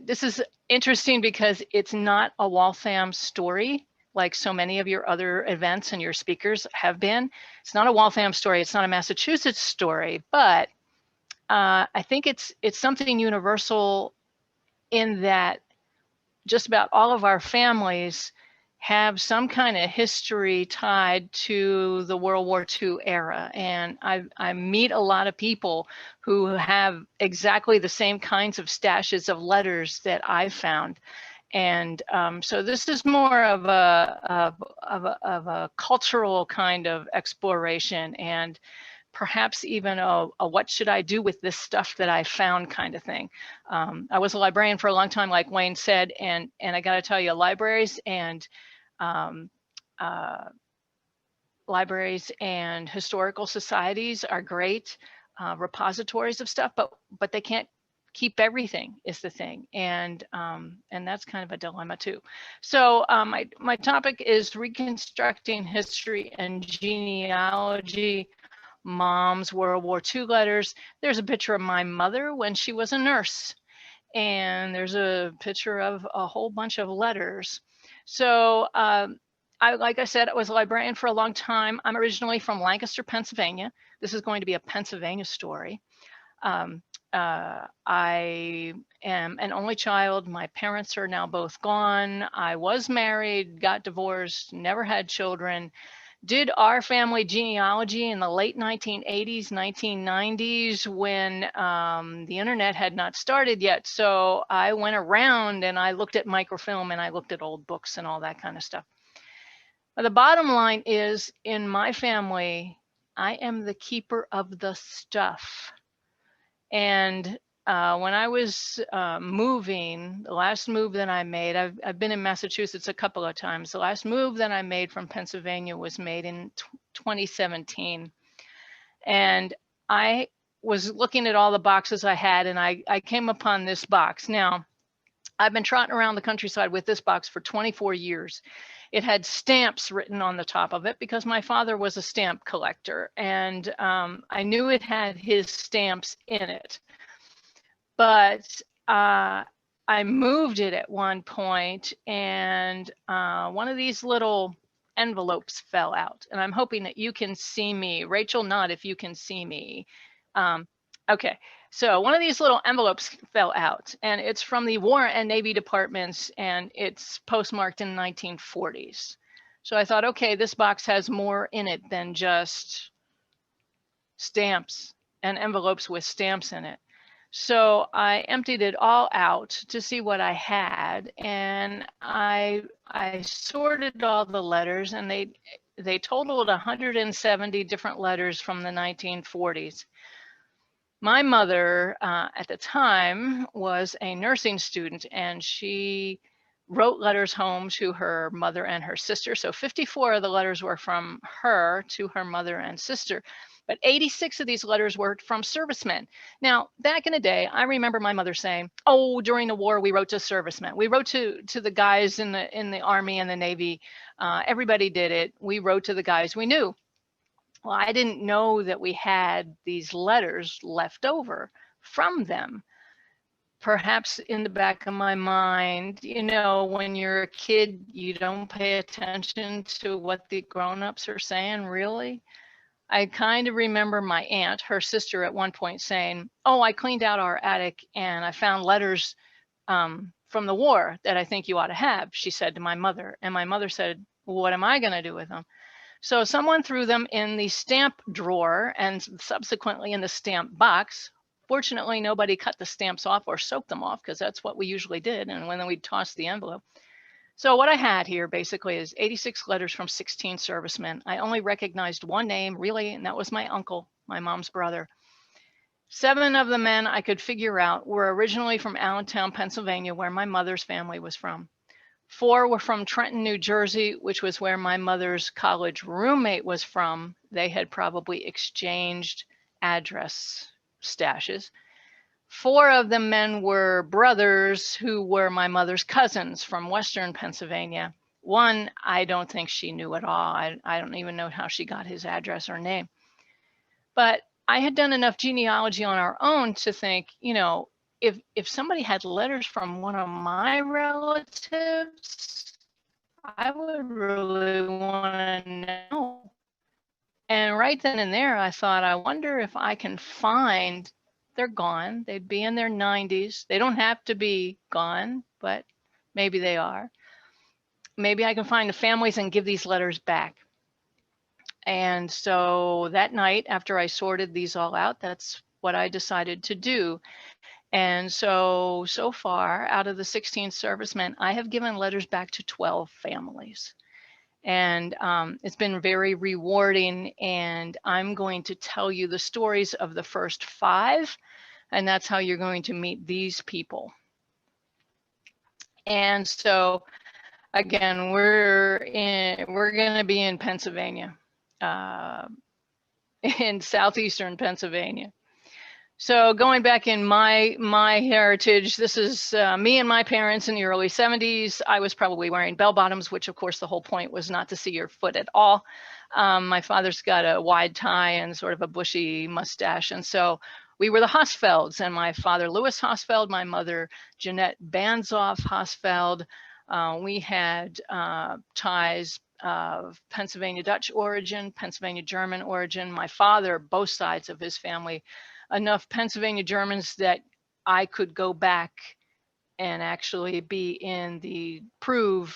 This is interesting because it's not a Waltham story like so many of your other events and your speakers have been. It's not a Waltham story. It's not a Massachusetts story, but I think it's something universal in that just about all of our families have some kind of history tied to the World War II era. And I meet a lot of people who have exactly the same kinds of stashes of letters that I found. And so this is more of a cultural kind of exploration, and perhaps even a what should I do with this stuff that I found kind of thing. I was a librarian for a long time, like Wayne said, and I got to tell you, libraries and um, uh, historical societies are great repositories of stuff, but they can't keep everything is the thing, and that's kind of a dilemma too. So my topic is reconstructing history and genealogy. Mom's World War II letters. There's a picture of my mother when she was a nurse, and there's a picture of a whole bunch of letters. So like I said, I was a librarian for a long time. I'm originally from Lancaster, Pennsylvania. This is going to be a Pennsylvania story. I am an only child. My parents are now both gone. I was married, got divorced, never had children. Did our family genealogy in the late 1980s, 1990s, when the internet had not started yet. So I went around and I looked at microfilm and I looked at old books and all that kind of stuff. But the bottom line is, in my family, I am the keeper of the stuff. And when I was moving, the last move that I made, I've been in Massachusetts a couple of times. The last move that I made from Pennsylvania was made in 2017. And I was looking at all the boxes I had, and I came upon this box. Now, I've been trotting around the countryside with this box for 24 years. It had stamps written on the top of it because my father was a stamp collector, and I knew it had his stamps in it. But I moved it at one point, and one of these little envelopes fell out, and I'm hoping that you can see me. Rachel, nod if you can see me. Okay, so one of these little envelopes fell out, and it's from the War and Navy departments, and it's postmarked in the 1940s. So I thought, okay, this box has more in it than just stamps and envelopes with stamps in it. So I emptied it all out to see what I had, and I sorted all the letters, and they totaled 170 different letters from the 1940s. My mother at the time was a nursing student, and she wrote letters home to her mother and her sister. So 54 of the letters were from her to her mother and sister, but 86 of these letters were from servicemen. Now, back in the day, I remember my mother saying, oh, during the war, we wrote to servicemen. We wrote to the guys in the Army and the Navy. Everybody did it. We wrote to the guys we knew. Well, I didn't know that we had these letters left over from them. Perhaps in the back of my mind, you know, when you're a kid, you don't pay attention to what the grown-ups are saying, really. I kind of remember my aunt, her sister, at one point saying, oh, I cleaned out our attic and I found letters from the war that I think you ought to have, she said to my mother. And my mother said, well, what am I going to do with them? So someone threw them in the stamp drawer and subsequently in the stamp box. Fortunately, nobody cut the stamps off or soaked them off, because that's what we usually did. And then we'd toss the envelope. So what I had here basically is 86 letters from 16 servicemen. I only recognized one name, really, and that was my uncle, my mom's brother. 7 of the men I could figure out were originally from Allentown, Pennsylvania, where my mother's family was from. 4 were from Trenton, New Jersey, which was where my mother's college roommate was from. They had probably exchanged address stashes. 4 of the men were brothers who were my mother's cousins from Western Pennsylvania. 1, I don't think she knew at all. I don't even know how she got his address or name. But I had done enough genealogy on our own to think, you know, if somebody had letters from one of my relatives, I would really want to know. And right then and there, I thought, I wonder if I can find, they're gone. They'd be in their 90s. They don't have to be gone, but maybe they are. Maybe I can find the families and give these letters back. And so that night, after I sorted these all out, that's what I decided to do. And so far, out of the 16 servicemen, I have given letters back to 12 families. And it's been very rewarding. And I'm going to tell you the stories of the first 5. And that's how you're going to meet these people. And so, again, we're going to be in Pennsylvania, in southeastern Pennsylvania. So going back in my heritage, this is me and my parents in the early 70s. I was probably wearing bell bottoms, which of course the whole point was not to see your foot at all. My father's got a wide tie and sort of a bushy mustache. And so we were the Hosfelds, and my father, Louis Hosfeld, my mother, Jeanette Banzhoff Hosfeld. We had ties of Pennsylvania Dutch origin, Pennsylvania German origin. My father, both sides of his family, enough Pennsylvania Germans that I could go back and actually be in the prove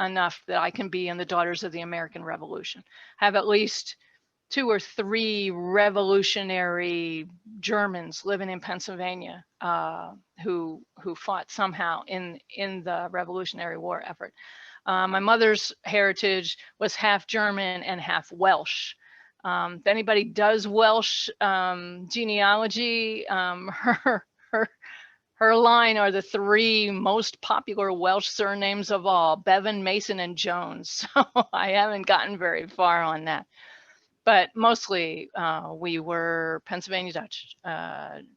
enough that I can be in the Daughters of the American Revolution. Have at least 2 or 3 revolutionary Germans living in Pennsylvania who fought somehow in the Revolutionary War effort. My mother's heritage was half German and half Welsh. If anybody does Welsh genealogy, her line are the 3 most popular Welsh surnames of all: Bevan, Mason, and Jones. So I haven't gotten very far on that. But mostly we were Pennsylvania Dutch,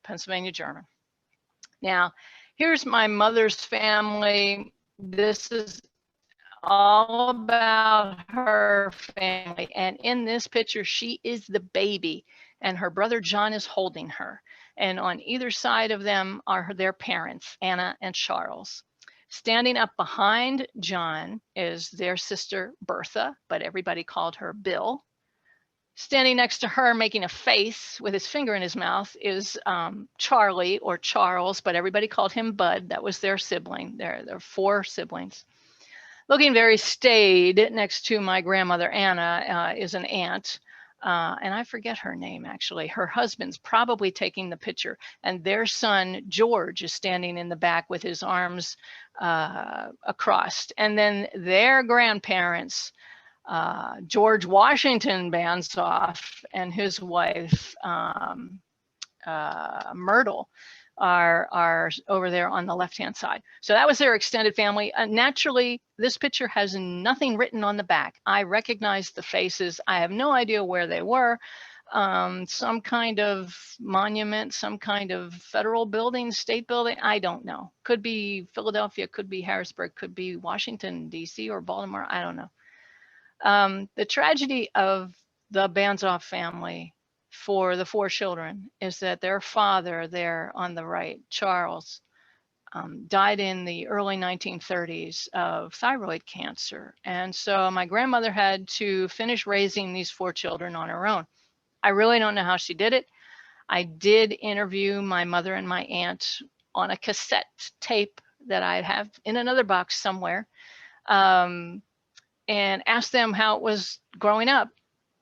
Pennsylvania German. Now, here's my mother's family. This is all about her family. And in this picture, she is the baby, and her brother John is holding her. And on either side of them are their parents, Anna and Charles. Standing up behind John is their sister Bertha, but everybody called her Bill. Standing next to her, making a face with his finger in his mouth, is Charlie, or Charles, but everybody called him Bud. That was their sibling. There are 4 siblings. Looking very staid next to my grandmother Anna is an aunt, and I forget her name actually. Her husband's probably taking the picture, and their son George is standing in the back with his arms across. And then their grandparents, George Washington Banzhoff and his wife Myrtle, are over there on the left-hand side. So that was their extended family. Naturally, this picture has nothing written on the back. I recognize the faces. I have no idea where they were. Some kind of monument, some kind of federal building, state building, I don't know. Could be Philadelphia, could be Harrisburg, could be Washington, D.C. or Baltimore, I don't know. The tragedy of the Banzhoff family for the 4 children is that their father there on the right, Charles, died in the early 1930s of thyroid cancer. And so my grandmother had to finish raising these 4 children on her own. I really don't know how she did it. I did interview my mother and my aunt on a cassette tape that I have in another box somewhere, and asked them how it was growing up.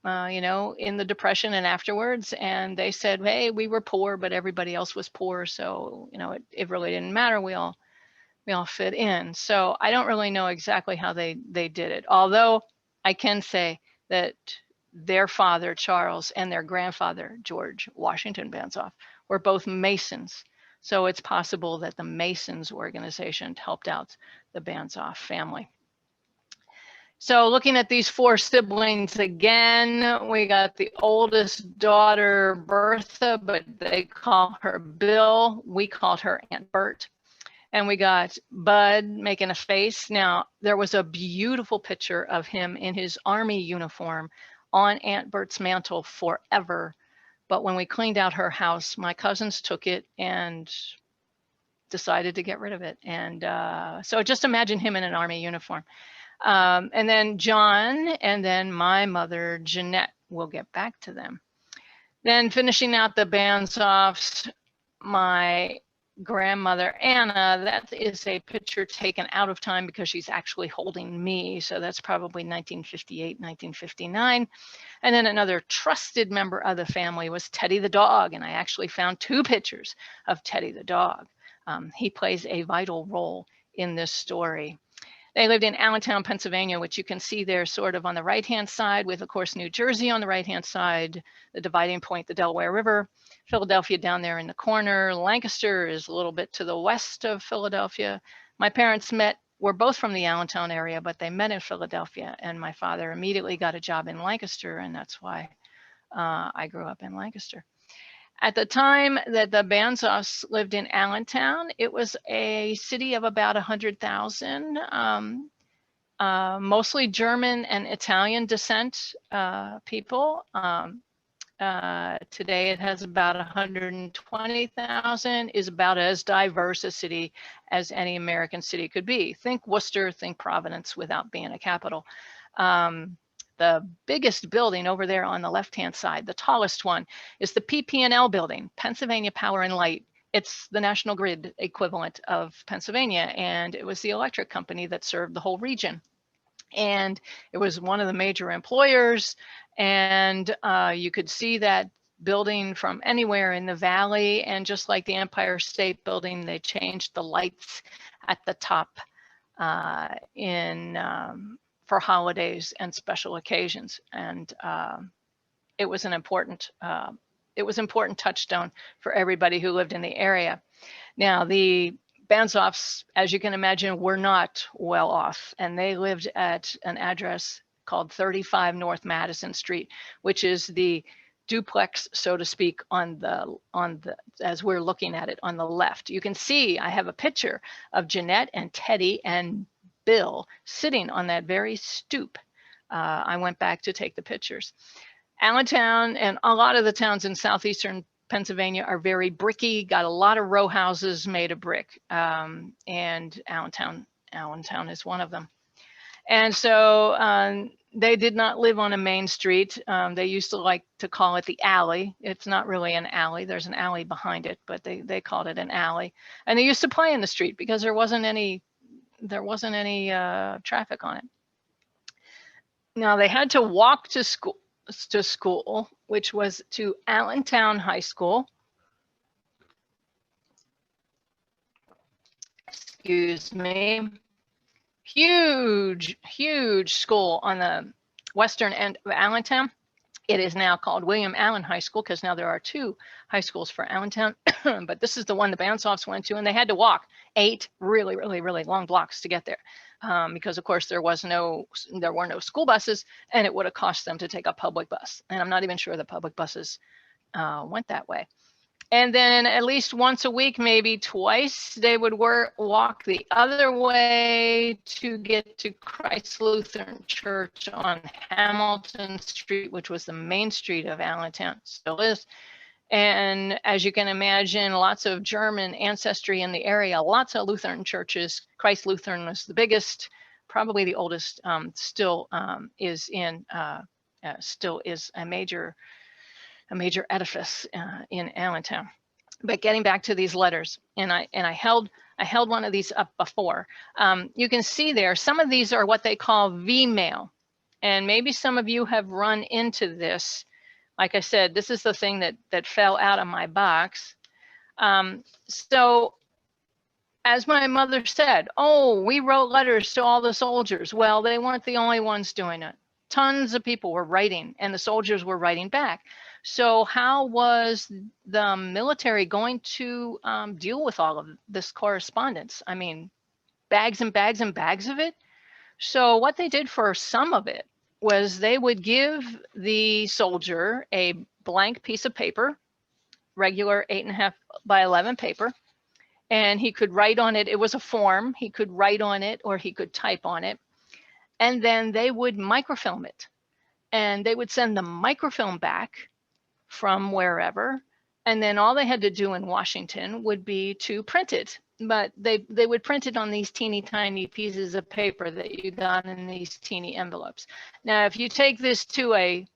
In the Depression and afterwards. And they said, hey, we were poor, but everybody else was poor. So, it really didn't matter. We all fit in. So I don't really know exactly how they did it. Although I can say that their father, Charles, and their grandfather, George Washington Banzhoff, were both Masons. So it's possible that the Masons organization helped out the Banzhoff family. So looking at these 4 siblings again, we got the oldest daughter, Bertha, but they call her Bill. We called her Aunt Bert. And we got Bud making a face. Now, there was a beautiful picture of him in his army uniform on Aunt Bert's mantle forever But when we cleaned out her house, my cousins took it and decided to get rid of it. And so just imagine him in an army uniform. And then John, and then my mother, Jeanette. We'll get back to them. Then finishing out the Banzhoffs, my grandmother, Anna, that is a picture taken out of time because she's actually holding me. So that's probably 1958, 1959. And then another trusted member of the family was Teddy the dog. And I actually found 2 pictures of Teddy the dog. He plays a vital role in this story. They lived in Allentown, Pennsylvania, which you can see there sort of on the right-hand side with, of course, New Jersey on the right-hand side, the dividing point, the Delaware River, Philadelphia down there in the corner. Lancaster is a little bit to the west of Philadelphia. My parents were both from the Allentown area, but they met in Philadelphia, and my father immediately got a job in Lancaster, and that's why I grew up in Lancaster. At the time that the Banzhoffs lived in Allentown, it was a city of about 100,000, mostly German and Italian descent people. Today it has about 120,000, is about as diverse a city as any American city could be. Think Worcester, think Providence without being a capital. The biggest building over there on the left-hand side, the tallest one, is the PP&L building, Pennsylvania Power and Light. It's the national grid equivalent of Pennsylvania, and it was the electric company that served the whole region. And it was one of the major employers, and you could see that building from anywhere in the valley. And just like the Empire State Building, they changed the lights at the top for holidays and special occasions, and it was an important touchstone for everybody who lived in the area. Now, the Banzhoffs, as you can imagine, were not well off, and they lived at an address called 35 North Madison Street, which is the duplex, so to speak, on the as we're looking at it on the left. You can see I have a picture of Jeanette and Teddy and Bill sitting on that very stoop. I went back to take the pictures. Allentown and a lot of the towns in southeastern Pennsylvania are very bricky, got a lot of row houses made of brick, and Allentown is one of them. And so they did not live on a main street. They used to like to call it the alley. It's not really an alley. There's an alley behind it, but they called it an alley. And they used to play in the street because there wasn't any traffic on it. Now they had to walk to school, which was to Allentown High School. Excuse me. Huge school on the western end of Allentown. It is now called William Allen High School because now there are 2 high schools for Allentown, but this is the one the Banzhoffs went to, and they had to walk 8 really long blocks to get there because, of course, there were no school buses, and it would have cost them to take a public bus. And I'm not even sure the public buses went that way. And then at least once a week, maybe twice, they would walk the other way to get to Christ Lutheran Church on Hamilton Street, which was the main street of Allentown, still is. And as you can imagine, lots of German ancestry in the area, lots of Lutheran churches. Christ Lutheran was the biggest, probably the oldest, still is a major edifice in Allentown. But getting back to these letters, and I held one of these up before. You can see there, some of these are what they call V-mail, and maybe some of you have run into this. Like I said, this is the thing that fell out of my box. So as my mother said, oh, we wrote letters to all the soldiers. Well, they weren't the only ones doing it. Tons of people were writing, and the soldiers were writing back. So how was the military going to deal with all of this correspondence? I mean, bags and bags and bags of it. So what they did for some of it was they would give the soldier a blank piece of paper, regular 8.5 by 11 paper, and he could write on it. It was a form. He could write on it or he could type on it. And then they would microfilm it. And they would send the microfilm back from wherever. And then all they had to do in Washington would be to print it. But they would print it on these teeny tiny pieces of paper that you got in these teeny envelopes. Now, if you take this to a,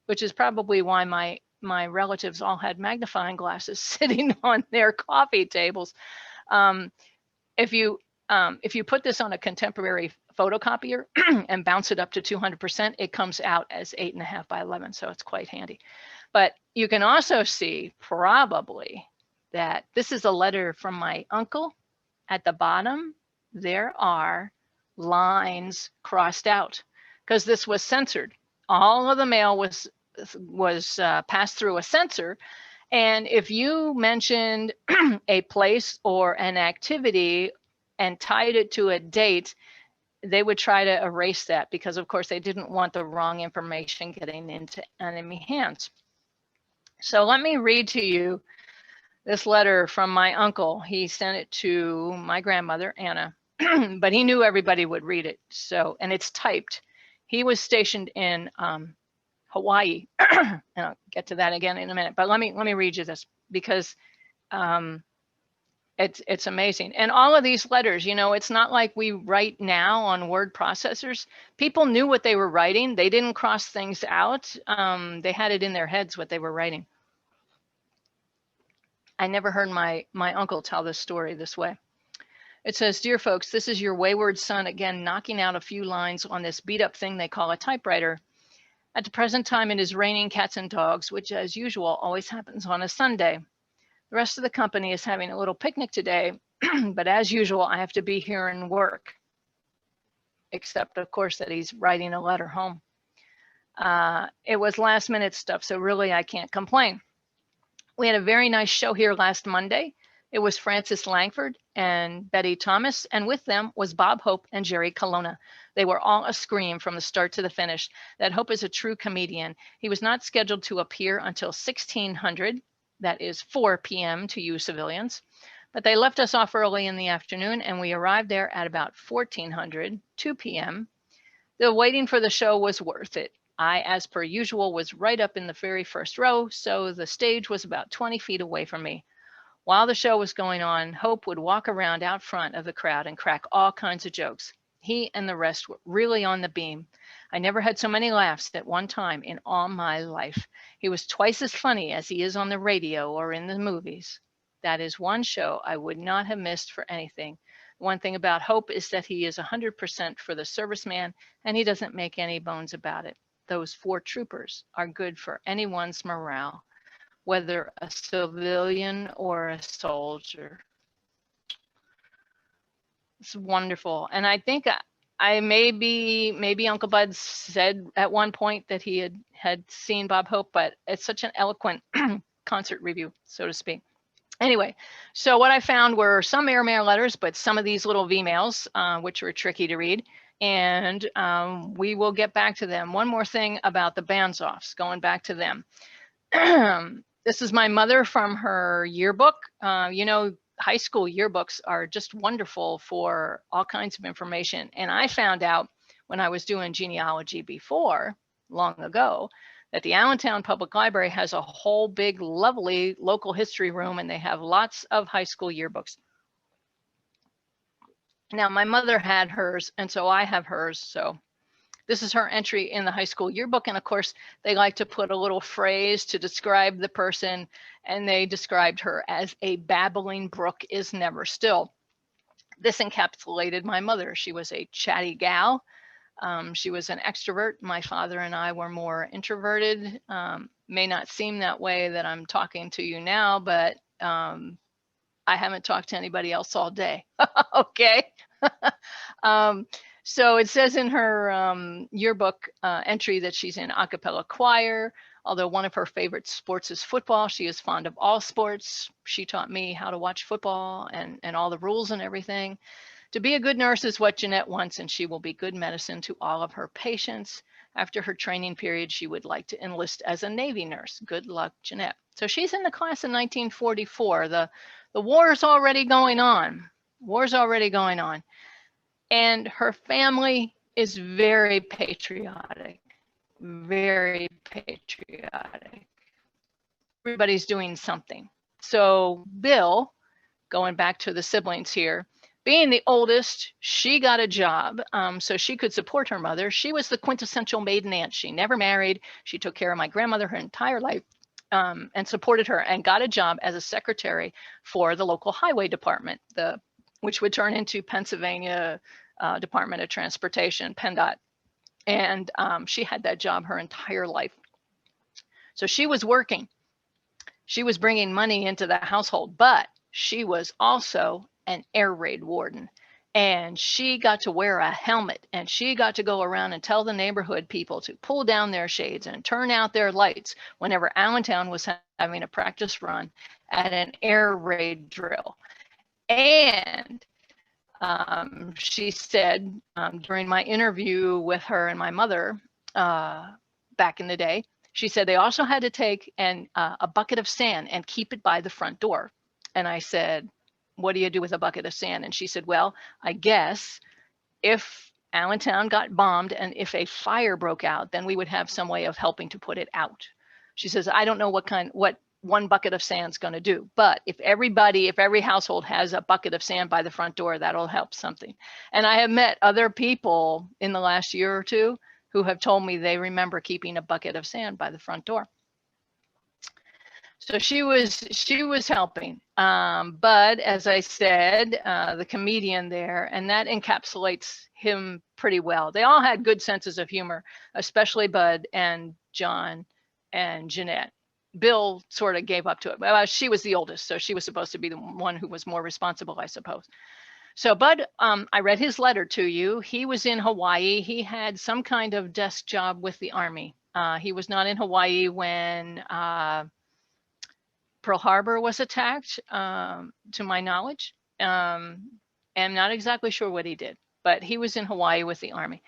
which is probably why my relatives all had magnifying glasses sitting on their coffee tables. If you put this on a contemporary photocopier and bounce it up to 200%, it comes out as 8.5 by 11. So it's quite handy. But you can also see probably that this is a letter from my uncle. At the bottom, there are lines crossed out because this was censored. All of the mail was passed through a censor. And if you mentioned a place or an activity and tied it to a date, they would try to erase that because, of course, they didn't want the wrong information getting into enemy hands. So let me read to you this letter from my uncle. He sent it to my grandmother, Anna, but he knew everybody would read it. So, and it's typed. He was stationed in Hawaii, and I'll get to that again in a minute. But let me read you this because it's amazing. And all of these letters, you know, it's not like we write now on word processors. People knew what they were writing. They didn't cross things out. They had it in their heads what they were writing. I never heard my uncle tell this story this way. It says, "Dear folks, this is your wayward son again knocking out a few lines on this beat up thing they call a typewriter. At the present time, it is raining cats and dogs, which as usual always happens on a Sunday. The rest of the company is having a little picnic today, but as usual, I have to be here and work." Except, of course, that he's writing a letter home. It was last minute stuff, so really I can't complain. We had a very nice show here last Monday. It was Frances Langford and Betty Thomas, and with them was Bob Hope and Jerry Colonna. They were all a scream from the start to the finish. That Hope is a true comedian. He was not scheduled to appear until 1600, that is 4 p.m. to you civilians, but they left us off early in the afternoon and we arrived there at about 1400, 2 p.m. The waiting for the show was worth it. I, as per usual, was right up in the very first row, so the stage was about 20 feet away from me. While the show was going on, Hope would walk around out front of the crowd and crack all kinds of jokes. He and the rest were really on the beam. I never had so many laughs at one time in all my life. He was twice as funny as he is on the radio or in the movies. That is one show I would not have missed for anything. One thing about Hope is that he is 100% for the serviceman, and he doesn't make any bones about it. Those 4 troopers are good for anyone's morale, whether a civilian or a soldier. It's wonderful. And I think I maybe Uncle Bud said at one point that he had seen Bob Hope, but it's such an eloquent concert review, so to speak. Anyway, so what I found were some airmail letters, but some of these little V-mails, which were tricky to read. And we will get back to them. One more thing about the Banzhoffs, going back to them. This is my mother from her yearbook. You know, high school yearbooks are just wonderful for all kinds of information. And I found out when I was doing genealogy before, long ago, that the Allentown Public Library has a whole big, lovely local history room, and they have lots of high school yearbooks. Now, my mother had hers, and so I have hers. So this is her entry in the high school yearbook. And of course, they like to put a little phrase to describe the person, and they described her as a babbling brook is never still. This encapsulated my mother. She was a chatty gal. She was an extrovert. My father and I were more introverted. May not seem that way that I'm talking to you now, but I haven't talked to anybody else all day. Okay. So it says in her yearbook entry that she's in a cappella choir. Although one of her favorite sports is football, she is fond of all sports. She taught me how to watch football and all the rules and everything. To be a good nurse is what Jeanette wants, and she will be good medicine to all of her patients. After her training period, she would like to enlist as a Navy nurse. Good luck, Jeanette. So she's in the class of 1944. The war is already going on. War's already going on. And her family is very patriotic, very patriotic. Everybody's doing something. So Bill, going back to the siblings here, being the oldest, she got a job so she could support her mother. She was the quintessential maiden aunt. She never married. She took care of my grandmother her entire life and supported her, and got a job as a secretary for the local highway department, which would turn into Pennsylvania Department of Transportation, PennDOT. And she had that job her entire life. So she was working. She was bringing money into the household, but she was also an air raid warden. And she got to wear a helmet, and she got to go around and tell the neighborhood people to pull down their shades and turn out their lights whenever Allentown was having a practice run at an air raid drill. And she said during my interview with her and my mother back in the day, she said they also had to take a bucket of sand and keep it by the front door. And I said, what do you do with a bucket of sand? And she said, well, I guess if Allentown got bombed and if a fire broke out, then we would have some way of helping to put it out. She says, I don't know what one bucket of sand's going to do, but if every household has a bucket of sand by the front door, that'll help something. And I have met other people in the last year or two who have told me they remember keeping a bucket of sand by the front door. So she was helping, but as I said, the comedian there, and that encapsulates him pretty well. They all had good senses of humor, especially Bud and John and Jeanette. Bill sort of gave up to it. Well, she was the oldest, so she was supposed to be the one who was more responsible, I suppose. So Bud, I read his letter to you. He was in Hawaii. He had some kind of desk job with the Army. He was not in Hawaii when Pearl Harbor was attacked, to my knowledge. I'm not exactly sure what he did, but he was in Hawaii with the Army.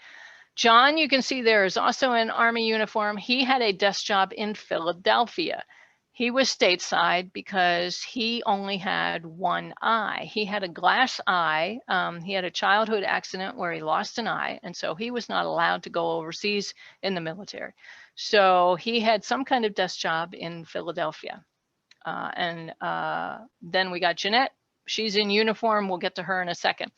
John, you can see there is also an Army uniform. He had a desk job in Philadelphia. He was stateside because he only had one eye. He had a glass eye. He had a childhood accident where he lost an eye, and so he was not allowed to go overseas in the military. So he had some kind of desk job in Philadelphia. And then we got Jeanette. She's in uniform. We'll get to her in a second.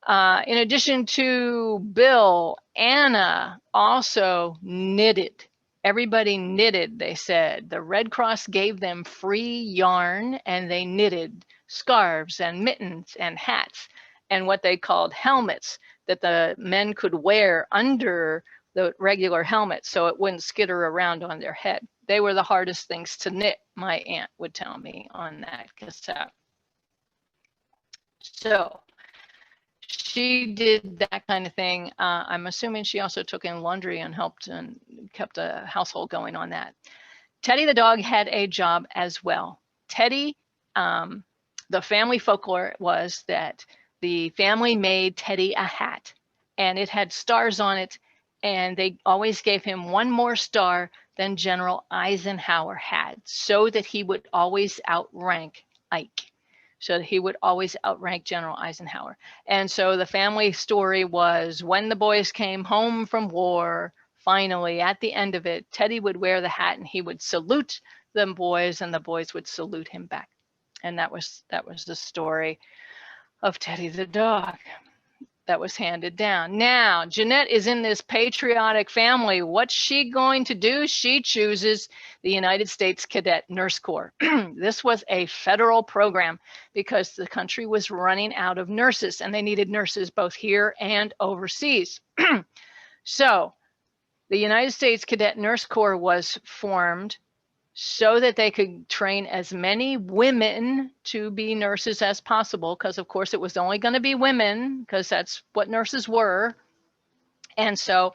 In addition to Bill, Anna also knitted. Everybody knitted, they said. The Red Cross gave them free yarn, and they knitted scarves and mittens and hats and what they called helmets that the men could wear under the regular helmet so it wouldn't skitter around on their head. They were the hardest things to knit, my aunt would tell me on that cassette. So she did that kind of thing. I'm assuming she also took in laundry and helped and kept a household going on that. Teddy the dog had a job as well. Teddy, the family folklore was that the family made Teddy a hat, and it had stars on it, and they always gave him one more star than General Eisenhower had, so that he would always outrank Ike. So he would always outrank General Eisenhower. And so the family story was when the boys came home from war, finally at the end of it, Teddy would wear the hat and he would salute them boys, and the boys would salute him back. And that was the story of Teddy the dog that was handed down. Now, Jeanette is in this patriotic family. What's she going to do? She chooses the United States Cadet Nurse Corps. This was a federal program because the country was running out of nurses, and they needed nurses both here and overseas. So the United States Cadet Nurse Corps was formed so that they could train as many women to be nurses as possible, because of course it was only going to be women, because that's what nurses were. And so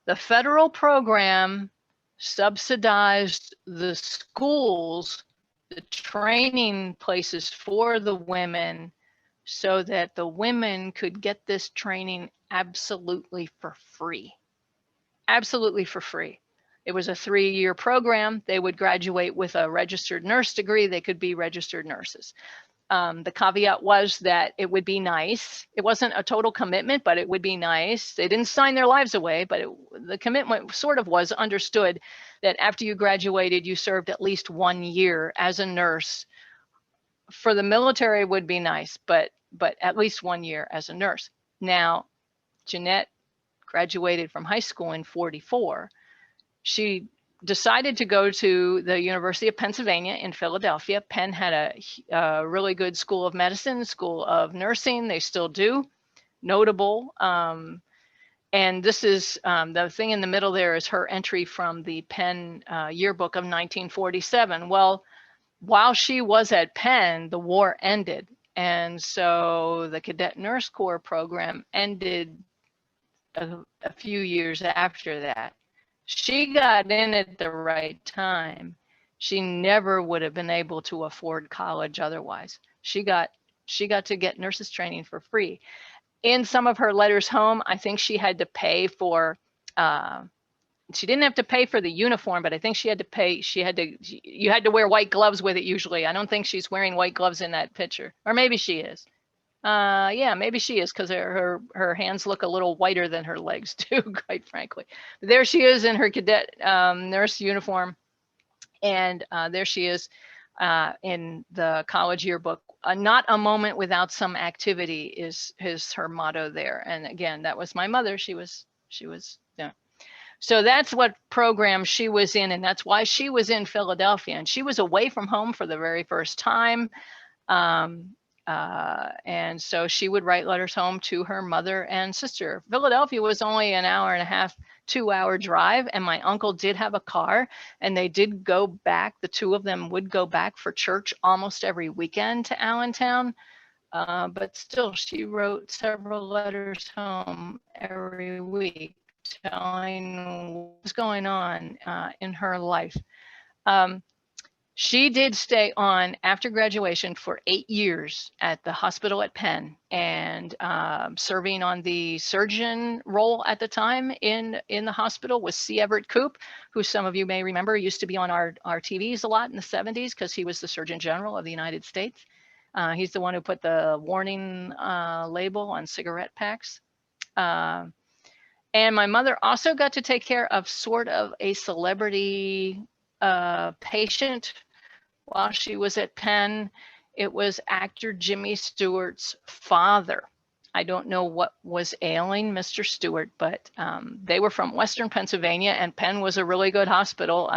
the federal program subsidized the schools, the training places for the women, so that the women could get this training absolutely for free. Absolutely for free. It was a 3-year program. They would graduate with a registered nurse degree. They could be registered nurses. The caveat was that it would be nice. It wasn't a total commitment, but it would be nice. They didn't sign their lives away, but the commitment sort of was understood that after you graduated, you served at least 1 year as a nurse. For the military would be nice, but at least 1 year as a nurse. Now, Jeanette graduated from high school in 44. She decided to go to the University of Pennsylvania in Philadelphia. Penn had a really good school of medicine, school of nursing. They still do, notable. And this is the thing in the middle there is her entry from the Penn yearbook of 1947. Well, while she was at Penn, the war ended. And so the Cadet Nurse Corps program ended a few years after that. She got in at the right time. She never would have been able to afford college otherwise. She got to get nurses training for free. In some of her letters home, I think she had to pay for, she didn't have to pay for the uniform, but I think she had to pay, you had to wear white gloves with it usually. I don't think she's wearing white gloves in that picture, or maybe she is. Yeah, maybe she is, because her hands look a little whiter than her legs too, quite frankly. But there she is in her cadet nurse uniform, and there she is in the college yearbook. Not a moment without some activity is her motto there. And again, that was my mother. She was yeah. So that's what program she was in, and that's why she was in Philadelphia. And she was away from home for the very first time. And so she would write letters home to her mother and sister. Philadelphia was only an hour and a half, 2-hour drive, and my uncle did have a car, and they did go back. The two of them would go back for church almost every weekend to Allentown. But still, she wrote several letters home every week, telling what was going on in her life. She did stay on after graduation for 8 years at the hospital at Penn, and serving on the surgeon role at the time in the hospital was C. Everett Koop, who some of you may remember used to be on our TVs a lot in the 70s because he was the Surgeon General of the United States. He's the one who put the warning label on cigarette packs. And my mother also got to take care of sort of a celebrity patient while she was at Penn. It was actor Jimmy Stewart's father. I don't know what was ailing Mr. Stewart, but they were from Western Pennsylvania, and Penn was a really good hospital.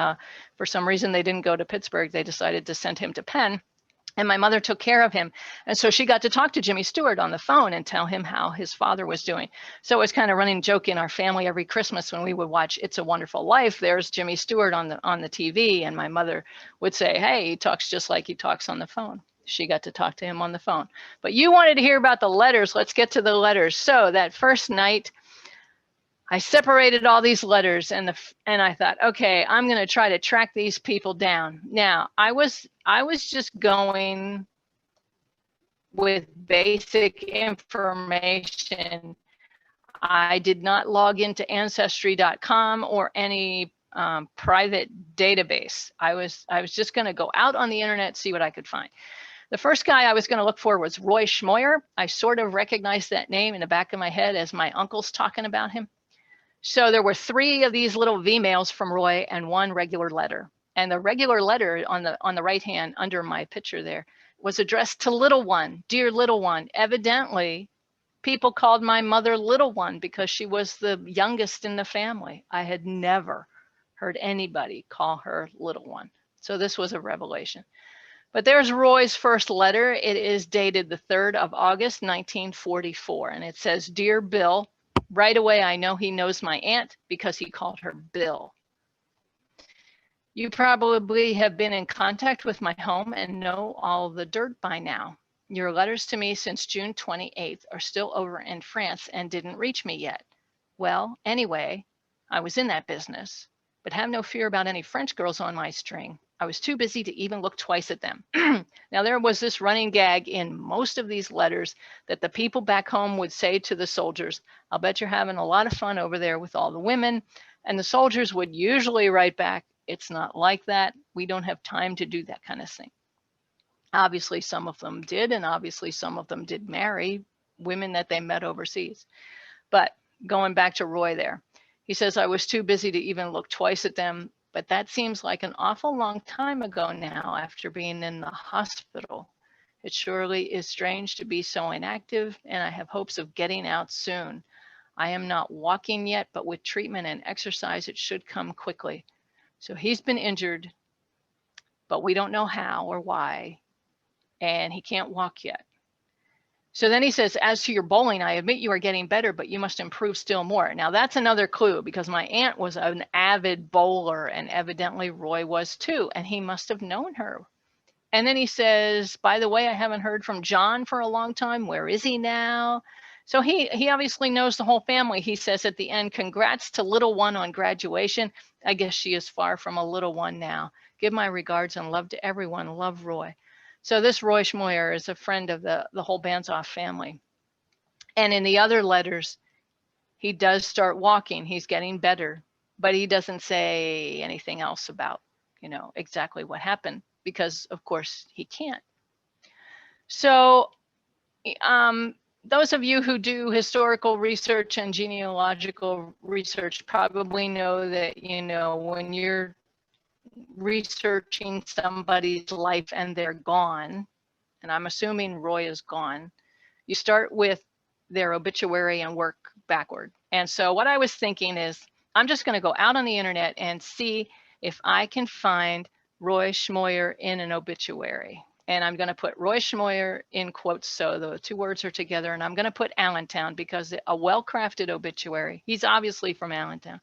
For some reason, they didn't go to Pittsburgh. They decided to send him to Penn. And my mother took care of him. And so she got to talk to Jimmy Stewart on the phone and tell him how his father was doing. So it was kind of running joke in our family every Christmas when we would watch It's a Wonderful Life. There's Jimmy Stewart on the TV. And my mother would say, hey, he talks just like he talks on the phone. She got to talk to him on the phone. But you wanted to hear about the letters. Let's get to the letters. So that first night, I separated all these letters, and I thought, okay, I'm going to try to track these people down. Now, I was just going with basic information. I did not log into ancestry.com or any private database. I was just going to go out on the internet, see what I could find. The first guy I was going to look for was Roy Schmoyer. I sort of recognized that name in the back of my head as my uncle's talking about him. So there were 3 of these little V-mails from Roy and 1 regular letter. And the regular letter on the right hand under my picture there was addressed to Little One, dear Little One. Evidently, people called my mother Little One because she was the youngest in the family. I had never heard anybody call her Little One. So this was a revelation. But there's Roy's first letter. It is dated the 3rd of August, 1944. And it says, Dear Bill, right away, I know he knows my aunt because he called her Bill. You probably have been in contact with my home and know all the dirt by now. Your letters to me since June 28th are still over in France and didn't reach me yet. Well, anyway, I was in that business, but have no fear about any French girls on my string. I was too busy to even look twice at them. Now, there was this running gag in most of these letters that the people back home would say to the soldiers, I'll bet you're having a lot of fun over there with all the women. And the soldiers would usually write back, it's not like that. We don't have time to do that kind of thing. Obviously, some of them did, and obviously some of them did marry women that they met overseas. But going back to Roy there, he says, I was too busy to even look twice at them, but that seems like an awful long time ago now after being in the hospital. It surely is strange to be so inactive, and I have hopes of getting out soon. I am not walking yet, but with treatment and exercise, it should come quickly. So he's been injured, but we don't know how or why, and he can't walk yet. So then he says, as to your bowling, I admit you are getting better, but you must improve still more. Now that's another clue, because my aunt was an avid bowler, and evidently Roy was too, and he must have known her. And then he says, by the way, I haven't heard from John for a long time. Where is he now? So he obviously knows the whole family. He says at the end, congrats to little one on graduation. I guess she is far from a little one now. Give my regards and love to everyone. Love, Roy. So this Roy Schmoyer is a friend of the whole Banzhoff family. And in the other letters, he does start walking. He's getting better, but he doesn't say anything else about, exactly what happened, because of course he can't. So those of you who do historical research and genealogical research probably know that, when you're researching somebody's life and they're gone, and I'm assuming Roy is gone, you start with their obituary and work backward. And so what I was thinking is, I'm just going to go out on the internet and see if I can find Roy Schmoyer in an obituary. And I'm going to put Roy Schmoyer in quotes, so the two words are together, and I'm going to put Allentown, because a well-crafted obituary, he's obviously from Allentown,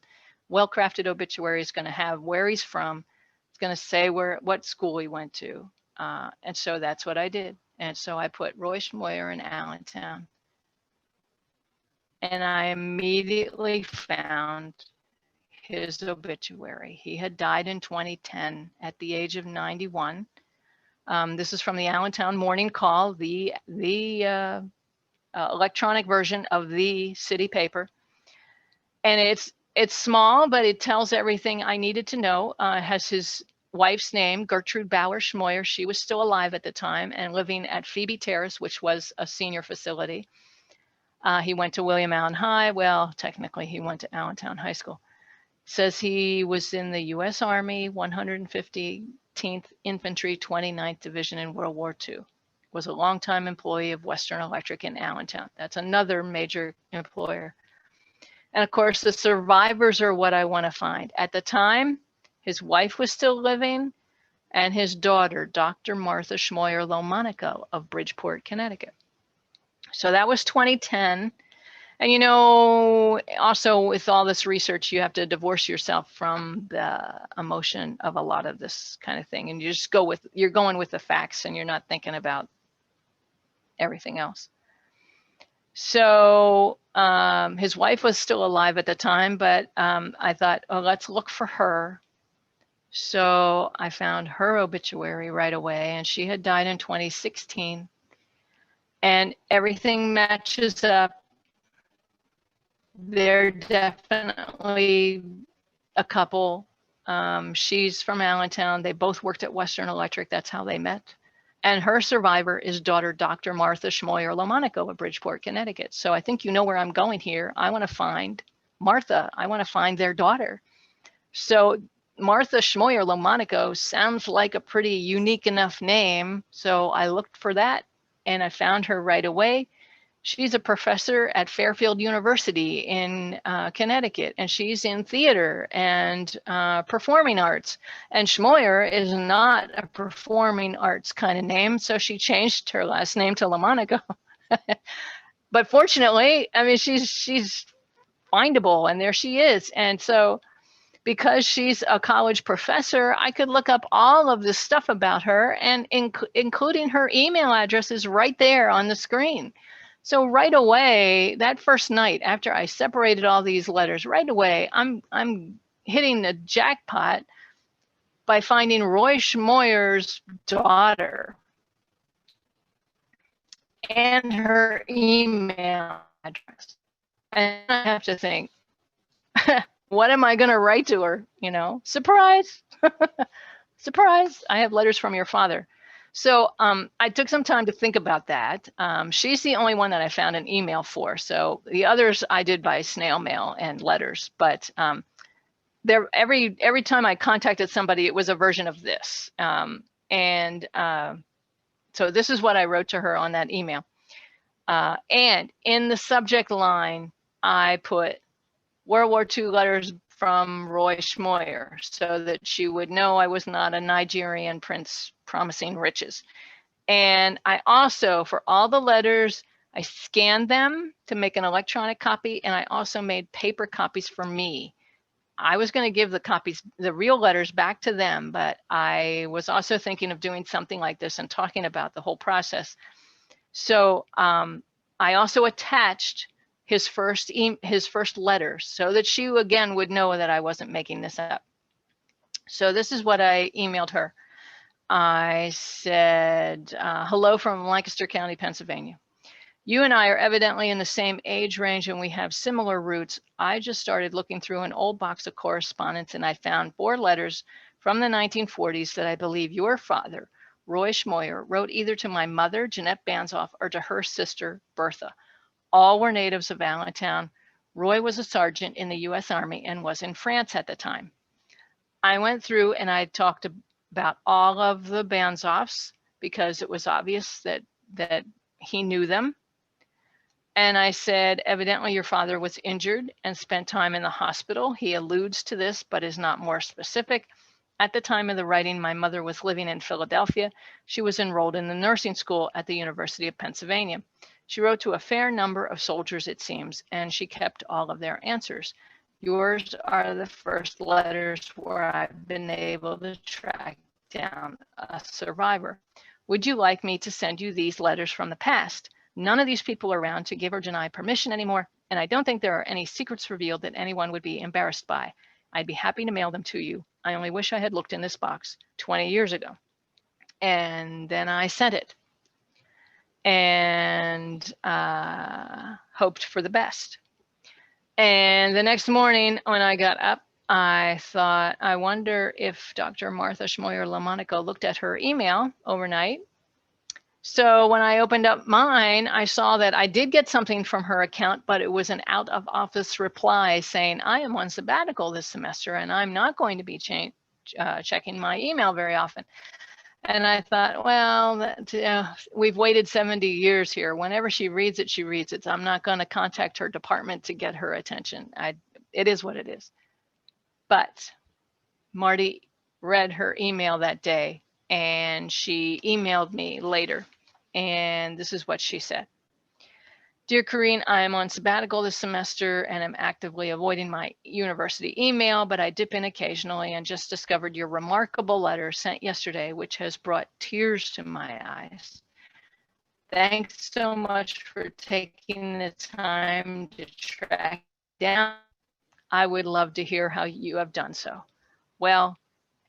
well-crafted obituary is going to have where he's from. It's going to say what school he went to. And so that's what I did. And so I put Roy Schmoyer in Allentown. And I immediately found his obituary. He had died in 2010 at the age of 91. This is from the Allentown Morning Call, the electronic version of the city paper. And it's small, but it tells everything I needed to know. It has his wife's name, Gertrude Bauer Schmoyer. She was still alive at the time and living at Phoebe Terrace, which was a senior facility. He went to William Allen High. Well, technically he went to Allentown High School. Says he was in the U.S. Army, 115th Infantry, 29th Division in World War II. Was a longtime employee of Western Electric in Allentown. That's another major employer. And of course, the survivors are what I want to find. At the time, his wife was still living, and his daughter, Dr. Martha Schmoyer Lomonico of Bridgeport, Connecticut. So that was 2010. And also with all this research, you have to divorce yourself from the emotion of a lot of this kind of thing. And you just you're going with the facts, and you're not thinking about everything else. So his wife was still alive at the time, but I thought, oh, let's look for her. So I found her obituary right away, and she had died in 2016. And everything matches up. They're definitely a couple. She's from Allentown. They both worked at Western Electric. That's how they met. And her survivor is daughter Dr. Martha Schmoyer Lomonico of Bridgeport, Connecticut. So I think you know where I'm going here. I want to find Martha. I want to find their daughter. So Martha Schmoyer Lomonico sounds like a pretty unique enough name. So I looked for that, and I found her right away. She's a professor at Fairfield University in Connecticut, and she's in theater and performing arts. And Schmoyer is not a performing arts kind of name, so she changed her last name to Lomonico. But fortunately, I mean, she's findable, and there she is. And so because she's a college professor, I could look up all of this stuff about her, and including her email address is right there on the screen. So right away, that first night after I separated all these letters, right away, I'm hitting the jackpot by finding Roy Schmoyer's daughter and her email address. And I have to think, what am I going to write to her? Surprise, surprise, I have letters from your father. So I took some time to think about that. She's the only one that I found an email for. So the others I did by snail mail and letters. But every time I contacted somebody, it was a version of this. So this is what I wrote to her on that email. And in the subject line, I put World War II letters from Roy Schmoyer, so that she would know I was not a Nigerian prince promising riches. And I also, for all the letters, I scanned them to make an electronic copy, and I also made paper copies for me. I was going to give the copies, the real letters, back to them, but I was also thinking of doing something like this and talking about the whole process. So I also attached his first letter, so that she again would know that I wasn't making this up. So this is what I emailed her. I said, hello from Lancaster County, Pennsylvania. You and I are evidently in the same age range and we have similar roots. I just started looking through an old box of correspondence and I found 4 letters from the 1940s that I believe your father, Roy Schmoyer, wrote either to my mother, Jeanette Banzhoff, or to her sister, Bertha. All were natives of Allentown. Roy was a sergeant in the U.S. Army and was in France at the time. I went through and I talked about all of the Banzhoffs because it was obvious that he knew them. And I said, evidently your father was injured and spent time in the hospital. He alludes to this, but is not more specific. At the time of the writing, my mother was living in Philadelphia. She was enrolled in the nursing school at the University of Pennsylvania. She wrote to a fair number of soldiers, it seems, and she kept all of their answers. Yours are the first letters where I've been able to track down a survivor. Would you like me to send you these letters from the past? None of these people are around to give or deny permission anymore, and I don't think there are any secrets revealed that anyone would be embarrassed by. I'd be happy to mail them to you. I only wish I had looked in this box 20 years ago. And then I sent it and hoped for the best. And the next morning when I got up, I thought, I wonder if Dr. Martha Schmoyer LaMonaco looked at her email overnight. So when I opened up mine, I saw that I did get something from her account, but it was an out of office reply saying, I am on sabbatical this semester and I'm not going to be checking my email very often. And I thought, well, we've waited 70 years here. Whenever she reads it, she reads it. So I'm not going to contact her department to get her attention. It is what it is. But Marty read her email that day and she emailed me later. And this is what she said. Dear Corinne, I am on sabbatical this semester and am actively avoiding my university email, but I dip in occasionally and just discovered your remarkable letter sent yesterday, which has brought tears to my eyes. Thanks so much for taking the time to track down. I would love to hear how you have done so. Well,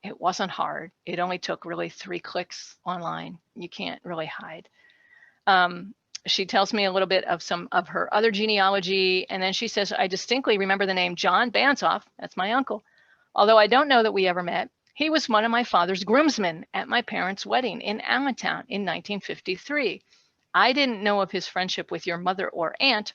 it wasn't hard. It only took really 3 clicks online. You can't really hide. She tells me a little bit of some of her other genealogy. And then she says, I distinctly remember the name John Banzhoff. That's my uncle. Although I don't know that we ever met, he was one of my father's groomsmen at my parents' wedding in Allentown in 1953. I didn't know of his friendship with your mother or aunt.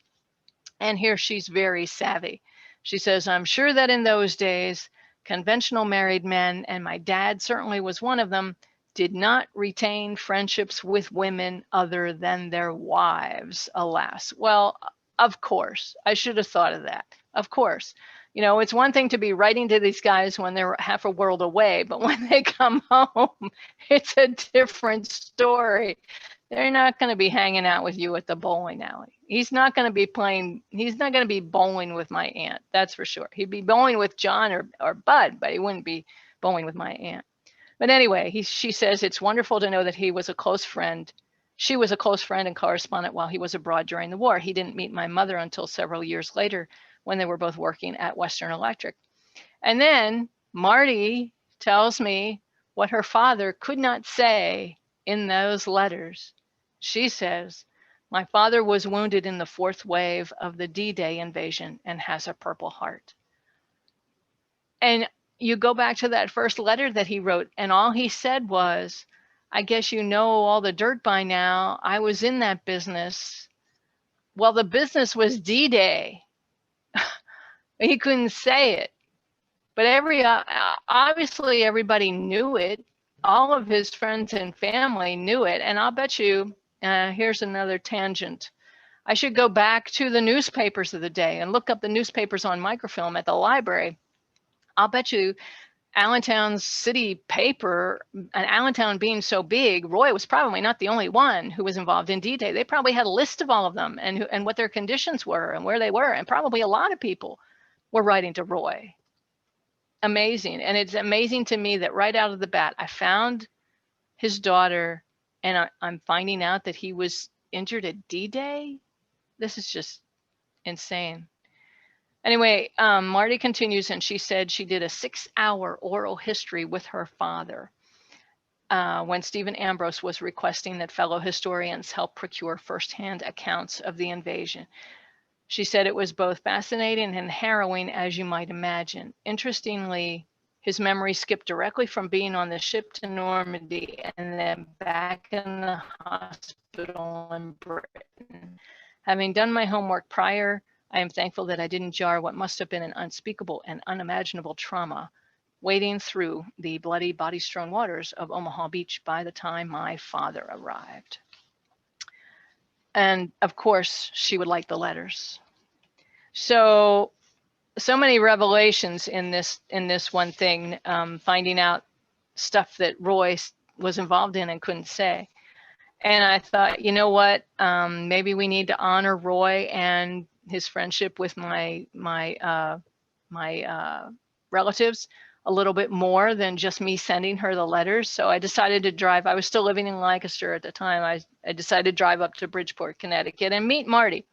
And here she's very savvy. She says, I'm sure that in those days, conventional married men, and my dad certainly was one of them, did not retain friendships with women other than their wives, alas. Well, of course, I should have thought of that. Of course. You know, it's one thing to be writing to these guys when they're half a world away, but when they come home, it's a different story. They're not going to be hanging out with you at the bowling alley. He's not going to be bowling with my aunt, that's for sure. He'd be bowling with John or Bud, but he wouldn't be bowling with my aunt. But anyway, she says it's wonderful to know that he was a close friend. She was a close friend and correspondent while he was abroad during the war. He didn't meet my mother until several years later when they were both working at Western Electric. And then Marty tells me what her father could not say in those letters. She says, my father was wounded in the 4th wave of the D-Day invasion and has a Purple Heart. And you go back to that first letter that he wrote, and all he said was, I guess you know all the dirt by now. I was in that business. Well, the business was D-Day. He couldn't say it, but obviously everybody knew it. All of his friends and family knew it, and I'll bet you. Here's another tangent. I should go back to the newspapers of the day and look up the newspapers on microfilm at the library. I'll bet you Allentown's city paper, and Allentown being so big, Roy was probably not the only one who was involved in D-Day. They probably had a list of all of them and what their conditions were and where they were, and probably a lot of people were writing to Roy. Amazing. And it's amazing to me that right out of the bat, I found his daughter, and I'm finding out that he was injured at D-Day. This is just insane. Anyway, Marty continues, and she said she did a 6-hour oral history with her father when Stephen Ambrose was requesting that fellow historians help procure firsthand accounts of the invasion. She said it was both fascinating and harrowing, as you might imagine. Interestingly, his memory skipped directly from being on the ship to Normandy and then back in the hospital in Britain. Having done my homework prior, I am thankful that I didn't jar what must have been an unspeakable and unimaginable trauma, wading through the bloody, body-strewn waters of Omaha Beach by the time my father arrived. And of course, she would like the letters. So many revelations in this one thing, finding out stuff that Roy was involved in and couldn't say. And I thought, you know what, maybe we need to honor Roy and his friendship with my relatives a little bit more than just me sending her the letters. So I decided to drive. I was still living in Lancaster at the time. I decided to drive up to Bridgeport, Connecticut and meet Marty.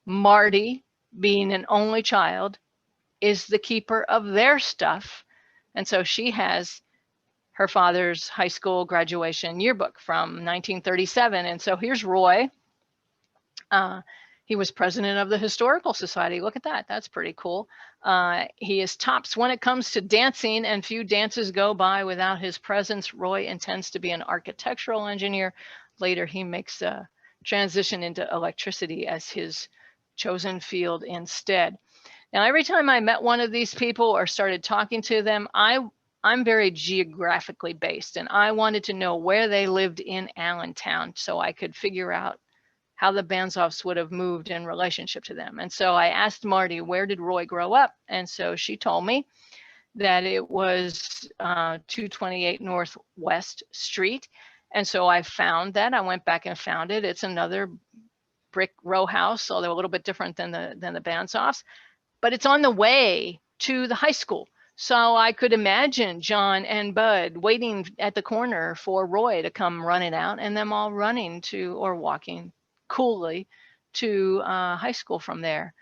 Marty, being an only child, is the keeper of their stuff. And so she has her father's high school graduation yearbook from 1937. And so here's Roy. He was president of the Historical Society. Look at that. That's pretty cool. He is tops when it comes to dancing, and few dances go by without his presence. Roy intends to be an architectural engineer. Later, he makes a transition into electricity as his chosen field instead. Now, every time I met one of these people or started talking to them, I'm very geographically based, and I wanted to know where they lived in Allentown so I could figure out how the Banzhoffs would have moved in relationship to them. And so I asked Marty, where did Roy grow up? And so she told me that it was 228 Northwest Street. And so I found that. I went back and found it. It's another brick row house, although a little bit different than the Banzhoffs, but it's on the way to the high school. So I could imagine John and Bud waiting at the corner for Roy to come running out, and them all running to, or walking coolly to high school from there.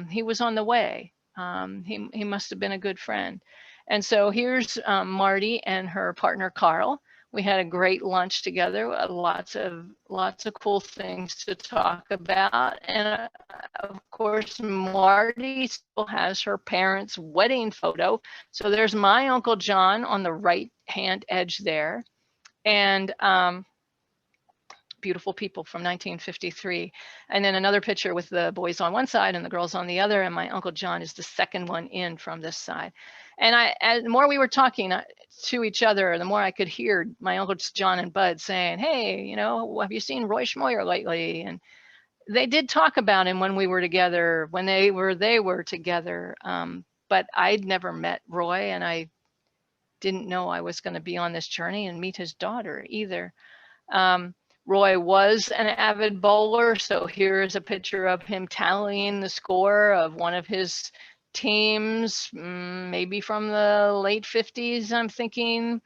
He was on the way. He must have been a good friend. And so here's Marty and her partner Carl. We had a great lunch together, lots of cool things to talk about. And of course, Marty still has her parents' wedding photo. So there's my Uncle John on the right-hand edge there. And beautiful people from 1953. And then another picture with the boys on one side and the girls on the other. And my Uncle John is the second one in from this side. And the more we were talking to each other, the more I could hear my Uncles John and Bud saying, hey, you know, have you seen Roy Schmoyer lately? And they did talk about him when we were together, when they were together. But I'd never met Roy, and I didn't know I was going to be on this journey and meet his daughter either. Roy was an avid bowler, so here's a picture of him tallying the score of one of his teams, maybe from the late 50s, I'm thinking.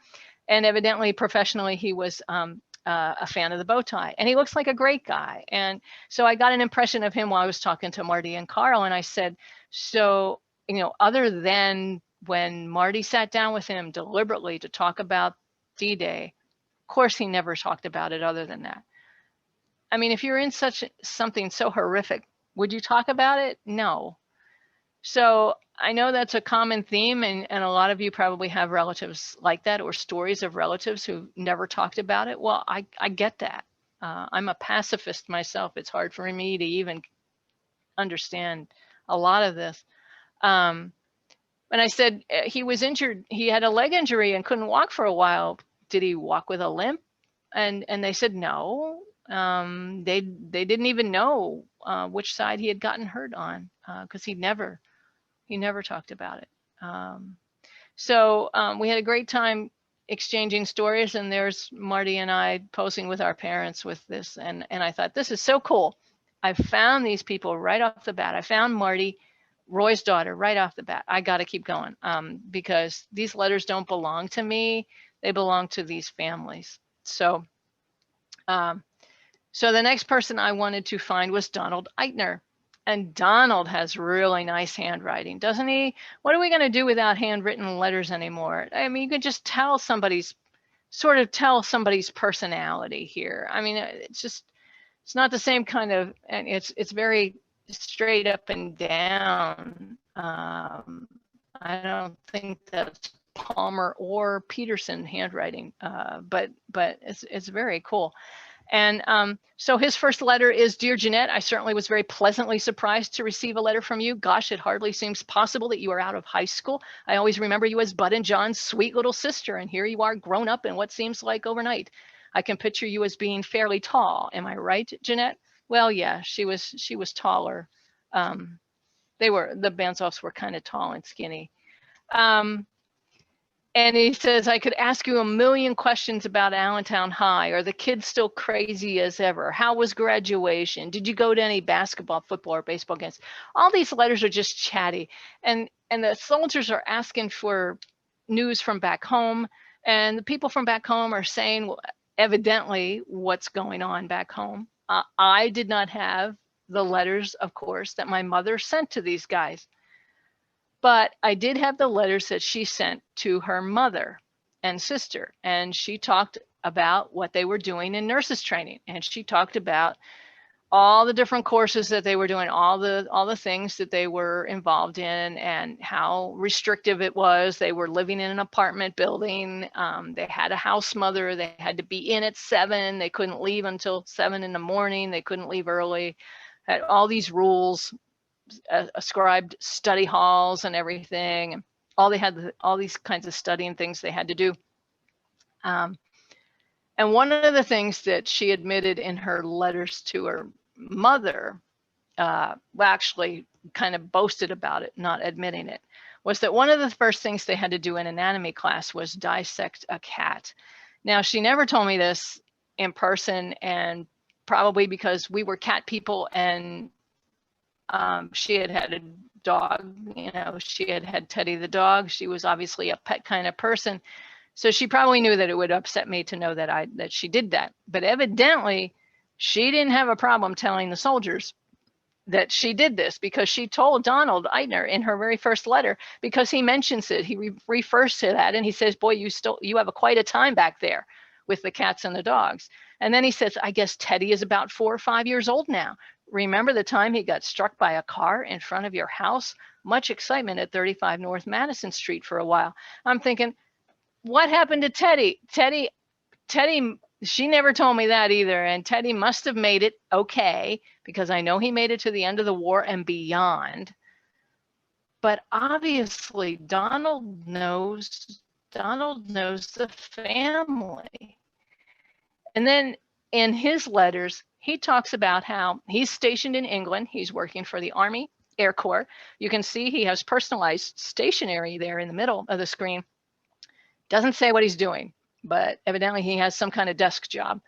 And evidently, professionally, he was a fan of the bow tie. And he looks like a great guy. And so I got an impression of him while I was talking to Marty and Carl. And I said, so, you know, other than when Marty sat down with him deliberately to talk about D-Day, of course, he never talked about it other than that. I mean, if you're in something so horrific, would you talk about it? No. So I know that's a common theme, and a lot of you probably have relatives like that, or stories of relatives who never talked about it. Well, I get that. I'm a pacifist myself. It's hard for me to even understand a lot of this. And I said, he was injured. He had a leg injury and couldn't walk for a while. Did he walk with a limp? And they said no. They didn't even know which side he had gotten hurt on, because he never talked about it. So we had a great time exchanging stories, and there's Marty and I posing with our parents with this, and I thought, this is so cool. I found these people right off the bat. I found Marty, Roy's daughter, right off the bat. I got to keep going, because these letters don't belong to me. They belong to these families. So, so the next person I wanted to find was Donald Eitner. And Donald has really nice handwriting, doesn't he? What are we going to do without handwritten letters anymore? I mean, you can just tell somebody's personality here. I mean, it's not the same kind of, and it's very straight up and down. I don't think that's Palmer or Peterson handwriting, but it's very cool. And so his first letter is, Dear Jeanette, I certainly was very pleasantly surprised to receive a letter from you. Gosh, it hardly seems possible that you are out of high school. I always remember you as Bud and John's sweet little sister, and here you are grown up in what seems like overnight. I can picture you as being fairly tall. Am I right, Jeanette? Well, yeah, she was taller. The Banzhoffs were kind of tall and skinny. And he says, I could ask you a million questions about Allentown High. Are the kids still crazy as ever? How was graduation? Did you go to any basketball, football, or baseball games? All these letters are just chatty. And the soldiers are asking for news from back home. And the people from back home are saying, well, evidently, what's going on back home. I did not have the letters, of course, that my mother sent to these guys. But I did have the letters that she sent to her mother and sister, and she talked about what they were doing in nurses training, and she talked about all the different courses that they were doing, all the things that they were involved in, and how restrictive it was. They were living in an apartment building. They had a house mother. They had to be in at 7. They couldn't leave until 7 in the morning. They couldn't leave early. Had all these rules. Ascribed study halls and everything. All these kinds of studying things they had to do. And one of the things that she admitted in her letters to her mother, well, actually kind of boasted about it, not admitting it, was that one of the first things they had to do in anatomy class was dissect a cat. Now, she never told me this in person, and probably because we were cat people, and she had a dog, she had Teddy the dog. She was obviously a pet kind of person. So she probably knew that it would upset me to know that she did that. But evidently, she didn't have a problem telling the soldiers that she did this, because she told Donald Eitner in her very first letter, because he mentions it, he refers to that, and he says, boy, you have quite a time back there with the cats and the dogs. And then he says, I guess Teddy is about 4 or 5 years old now. Remember the time he got struck by a car in front of your house? Much excitement at 35 North Madison Street for a while. I'm thinking, what happened to Teddy? Teddy, she never told me that either. And Teddy must have made it okay, because I know he made it to the end of the war and beyond. But obviously, Donald knows the family. And then in his letters, he talks about how he's stationed in England. He's working for the Army Air Corps. You can see he has personalized stationery there in the middle of the screen. Doesn't say what he's doing, but evidently he has some kind of desk job.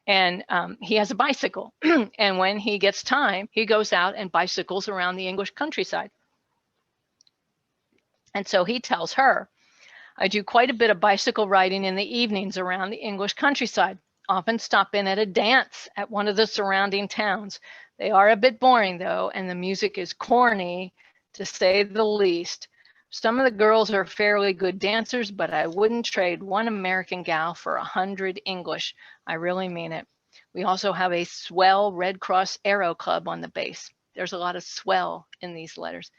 And he has a bicycle. And when he gets time, he goes out and bicycles around the English countryside. And so he tells her, I do quite a bit of bicycle riding in the evenings around the English countryside. Often stop in at a dance at one of the surrounding towns. They are a bit boring though, and the music is corny, to say the least. Some of the girls are fairly good dancers, but I wouldn't trade one American gal for 100 English. I really mean it. We also have a swell Red Cross Aero Club on the base. There's a lot of swell in these letters.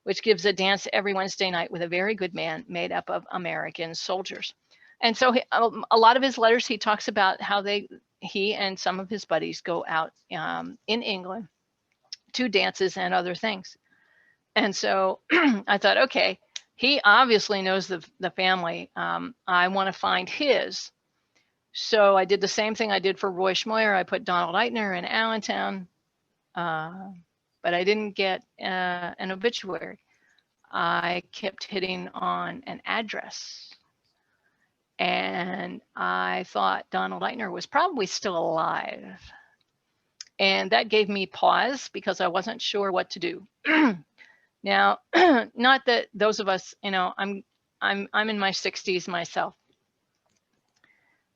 which gives a dance every Wednesday night with a very good man made up of American soldiers. And so a lot of his letters, he talks about how he and some of his buddies go out in England to dances and other things. And so I thought, okay, he obviously knows the family. I want to find his. So I did the same thing I did for Roy Schmoyer. I put Donald Eitner in Allentown, but I didn't get an obituary. I kept hitting on an address. And I thought Donald Eitner was probably still alive. And that gave me pause because I wasn't sure what to do. Now, not that those of us, you know, I'm in my 60s myself.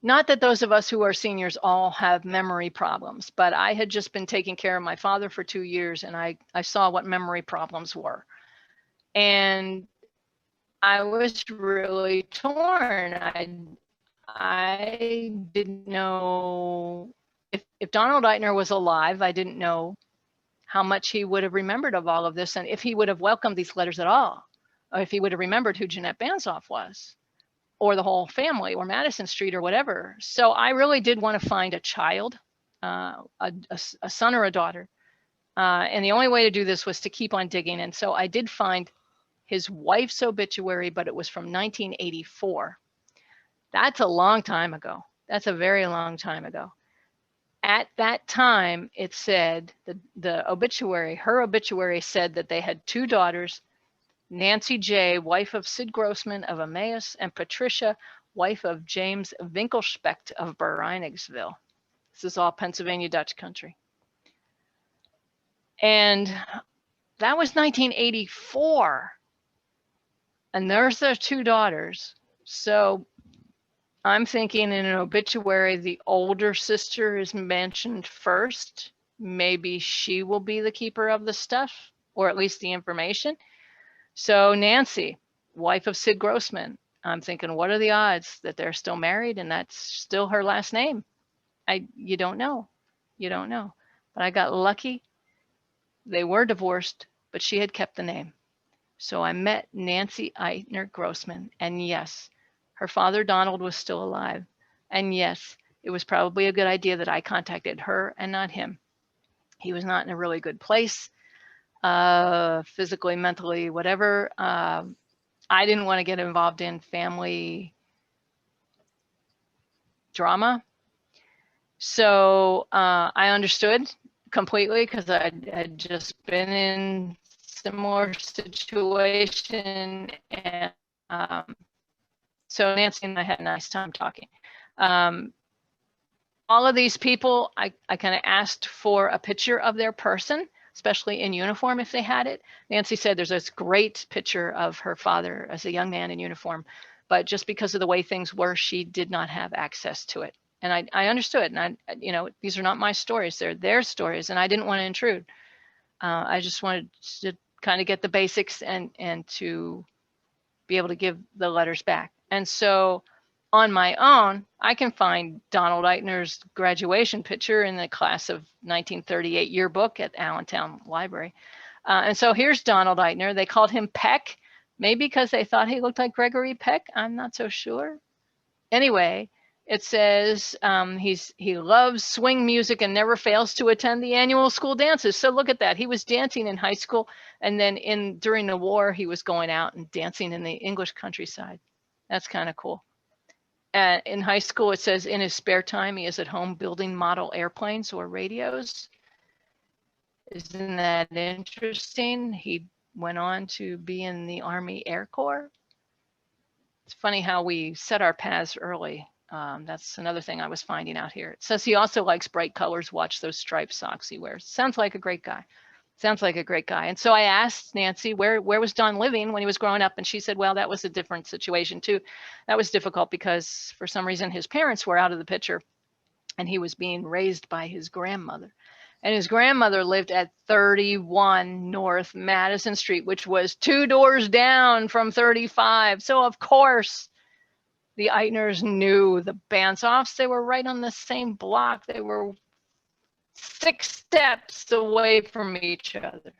Not that those of us who are seniors all have memory problems, but I had just been taking care of my father for 2 years, and I saw what memory problems were. And I was really torn. I didn't know if Donald Eitner was alive. I didn't know how much he would have remembered of all of this, and if he would have welcomed these letters at all, or if he would have remembered who Jeanette Banzhoff was, or the whole family, or Madison Street, or whatever. So I really did want to find a child, a son or a daughter. And the only way to do this was to keep on digging. And so I did find his wife's obituary, but it was from 1984. That's a long time ago. That's a very long time ago. At that time, it said, the obituary, her obituary said that they had 2 daughters, Nancy J., wife of Sid Grossman of Emmaus, and Patricia, wife of James Winkelspecht of Bereinigsville. This is all Pennsylvania Dutch country. And that was 1984. And there's their 2 daughters. So I'm thinking in an obituary, the older sister is mentioned first. Maybe she will be the keeper of the stuff, or at least the information. So Nancy, wife of Sid Grossman, I'm thinking, what are the odds that they're still married and that's still her last name? You don't know. You don't know. But I got lucky. They were divorced, but she had kept the name. So I met Nancy Eitner Grossman, and yes, her father Donald was still alive. And yes, it was probably a good idea that I contacted her and not him. He was not in a really good place, physically, mentally, whatever. I didn't want to get involved in family drama. So I understood completely because I had just been in similar situation, and so Nancy and I had a nice time talking. All of these people, I kind of asked for a picture of their person, especially in uniform if they had it. Nancy said there's this great picture of her father as a young man in uniform, but just because of the way things were, she did not have access to it. And I understood, and you know, these are not my stories, they're their stories, and I didn't want to intrude. I just wanted to kind of get the basics and to be able to give the letters back. And so on my own, I can find Donald Eitner's graduation picture in the class of 1938 yearbook at Allentown Library. And so here's Donald Eitner. They called him Peck, maybe because they thought he looked like Gregory Peck. I'm not so sure. Anyway, it says he loves swing music and never fails to attend the annual school dances. So look at that. He was dancing in high school, and then during the war, he was going out and dancing in the English countryside. That's kind of cool. In high school, it says in his spare time, he is at home building model airplanes or radios. Isn't that interesting? He went on to be in the Army Air Corps. It's funny how we set our paths early. That's another thing I was finding out here. It says he also likes bright colors. Watch those striped socks he wears. Sounds like a great guy. Sounds like a great guy. And so I asked Nancy, where was Don living when he was growing up? And she said, well, that was a different situation too. That was difficult because for some reason his parents were out of the picture and he was being raised by his grandmother. And his grandmother lived at 31 North Madison Street, which was 2 doors down from 35. So of course, the Eitners knew the Banzhoffs. They were right on the same block. They were 6 steps away from each other.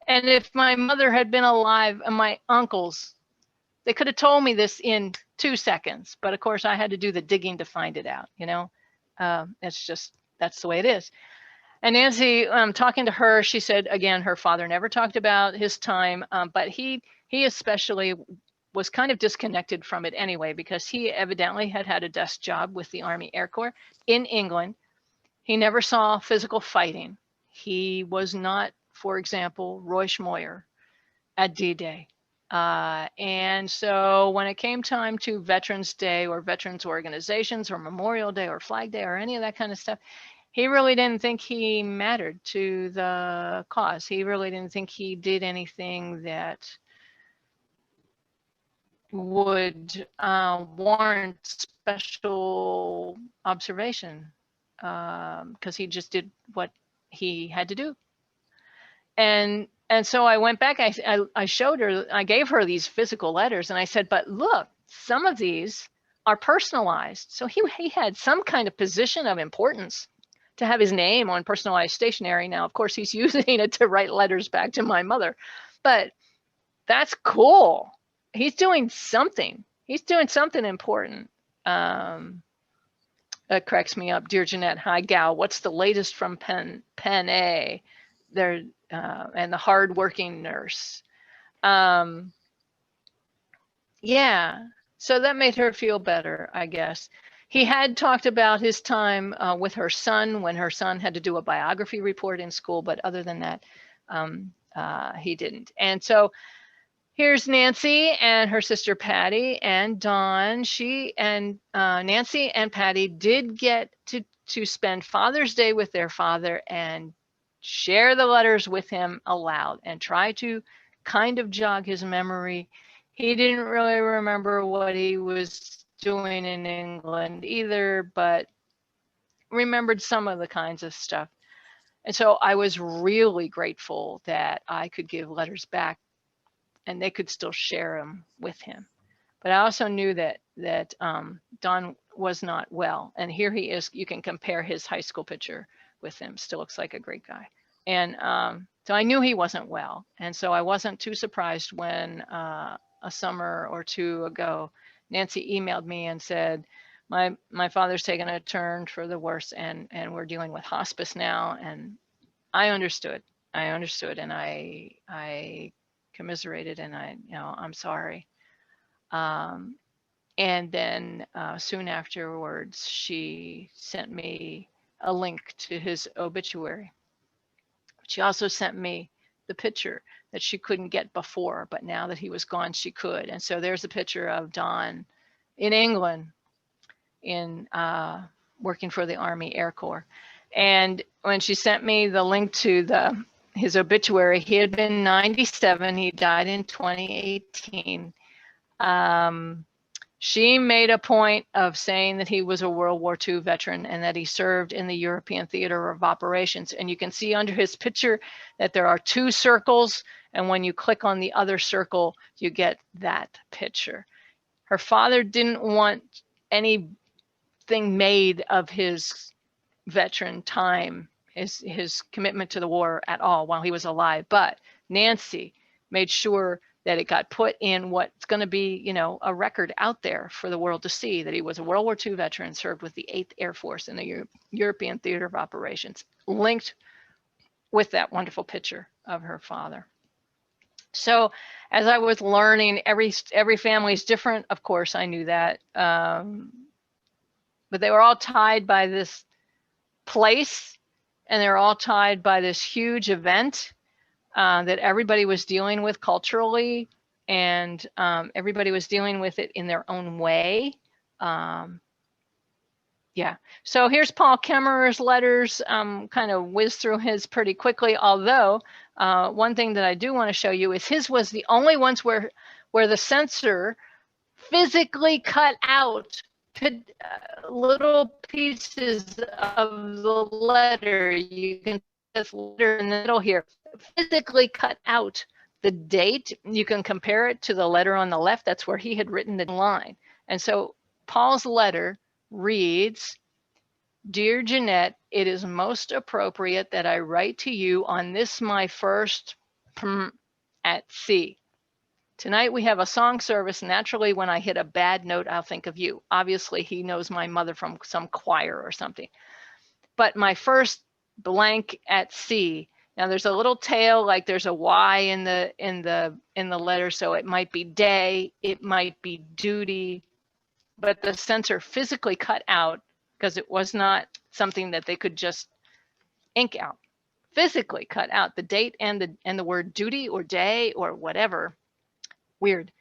And if my mother had been alive and my uncles, they could have told me this in 2 seconds. But of course, I had to do the digging to find it out, you know? It's just, that's the way it is. And Nancy, talking to her, she said, again, her father never talked about his time, but he especially was kind of disconnected from it anyway, because he evidently had had a desk job with the Army Air Corps in England. He never saw physical fighting. He was not, for example, Roy Schmoyer at D-Day. And so when it came time to Veterans Day or Veterans Organizations or Memorial Day or Flag Day or any of that kind of stuff, he really didn't think he mattered to the cause. He really didn't think he did anything that would warrant special observation, because he just did what he had to do. And so I went back, I showed her, I gave her these physical letters, and I said, but look, some of these are personalized. So he had some kind of position of importance to have his name on personalized stationery. Now, of course, he's using it to write letters back to my mother, but that's cool. He's doing something. He's doing something important. That cracks me up. Dear Jeanette, hi gal, what's the latest from Pen A? There, and the hardworking nurse. Yeah, so that made her feel better, I guess. He had talked about his time with her son when her son had to do a biography report in school, but other than that, he didn't. And so here's Nancy and her sister Patty and Dawn. She and Nancy and Patty did get to spend Father's Day with their father and share the letters with him aloud and try to kind of jog his memory. He didn't really remember what he was doing in England either, but remembered some of the kinds of stuff. And so I was really grateful that I could give letters back and they could still share them with him. But I also knew that Don was not well. And here he is. You can compare his high school picture with him. Still looks like a great guy. And so I knew he wasn't well. And so I wasn't too surprised when a summer or two ago, Nancy emailed me and said, my father's taken a turn for the worse, and we're dealing with hospice now. And I understood. And I commiserated, and I'm sorry. And then soon afterwards, she sent me a link to his obituary. She also sent me the picture that she couldn't get before, but now that he was gone, she could. And so there's a picture of Don in England in working for the Army Air Corps. And when she sent me the link to his obituary, he had been 97. He died in 2018. She made a point of saying that he was a World War II veteran and that he served in the European Theater of Operations. And you can see under his picture that there are 2 circles. And when you click on the other circle, you get that picture. Her father didn't want anything made of his veteran time, his commitment to the war at all while he was alive. But Nancy made sure that it got put in what's going to be, a record out there for the world to see, that he was a World War II veteran, served with the 8th Air Force in the European Theater of Operations, linked with that wonderful picture of her father. So as I was learning, every family is different. Of course, I knew that. But they were all tied by this place, and they're all tied by this huge event that everybody was dealing with culturally, and everybody was dealing with it in their own way. Yeah, so here's Paul Kemmerer's letters. Kind of whiz through his pretty quickly, although one thing that I do want to show you is his was the only ones where the censor physically cut out little pieces of the letter. You can see this letter in the middle here, physically cut out the date. You can compare it to the letter on the left. That's where he had written the line. And so Paul's letter reads, "Dear Jeanette, it is most appropriate that I write to you on this my first at sea. Tonight we have a song service. Naturally, when I hit a bad note, I'll think of you. Obviously, he knows my mother from some choir or something. But my first blank at sea. Now there's a little tail, like there's a Y in the letter, so it might be day, it might be duty, but the censor physically cut out because it was not something that they could just ink out. Physically cut out the date and the word duty or day or whatever. Weird.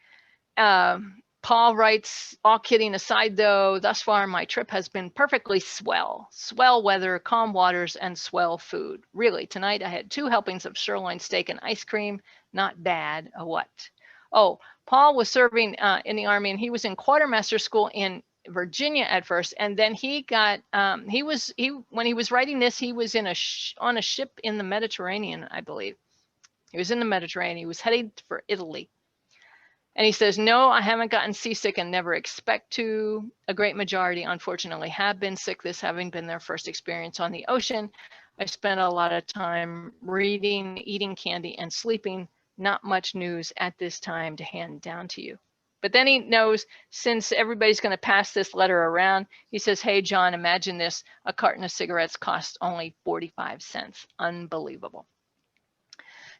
Paul writes, all kidding aside though, thus far my trip has been perfectly swell. Swell weather, calm waters, and swell food. Really, tonight I had 2 helpings of sirloin steak and ice cream. Not bad. A what? Oh, Paul was serving in the Army, and he was in quartermaster school in Virginia at first, and then he got when he was writing this, he was in on a ship in the Mediterranean, I believe. He was in the Mediterranean. He was heading for Italy. And he says, no, I haven't gotten seasick and never expect to. A great majority, unfortunately, have been sick, this having been their first experience on the ocean. I spent a lot of time reading, eating candy, and sleeping. Not much news at this time to hand down to you. But then he knows, since everybody's going to pass this letter around, he says, hey, John, imagine this. A carton of cigarettes costs only 45 cents. Unbelievable.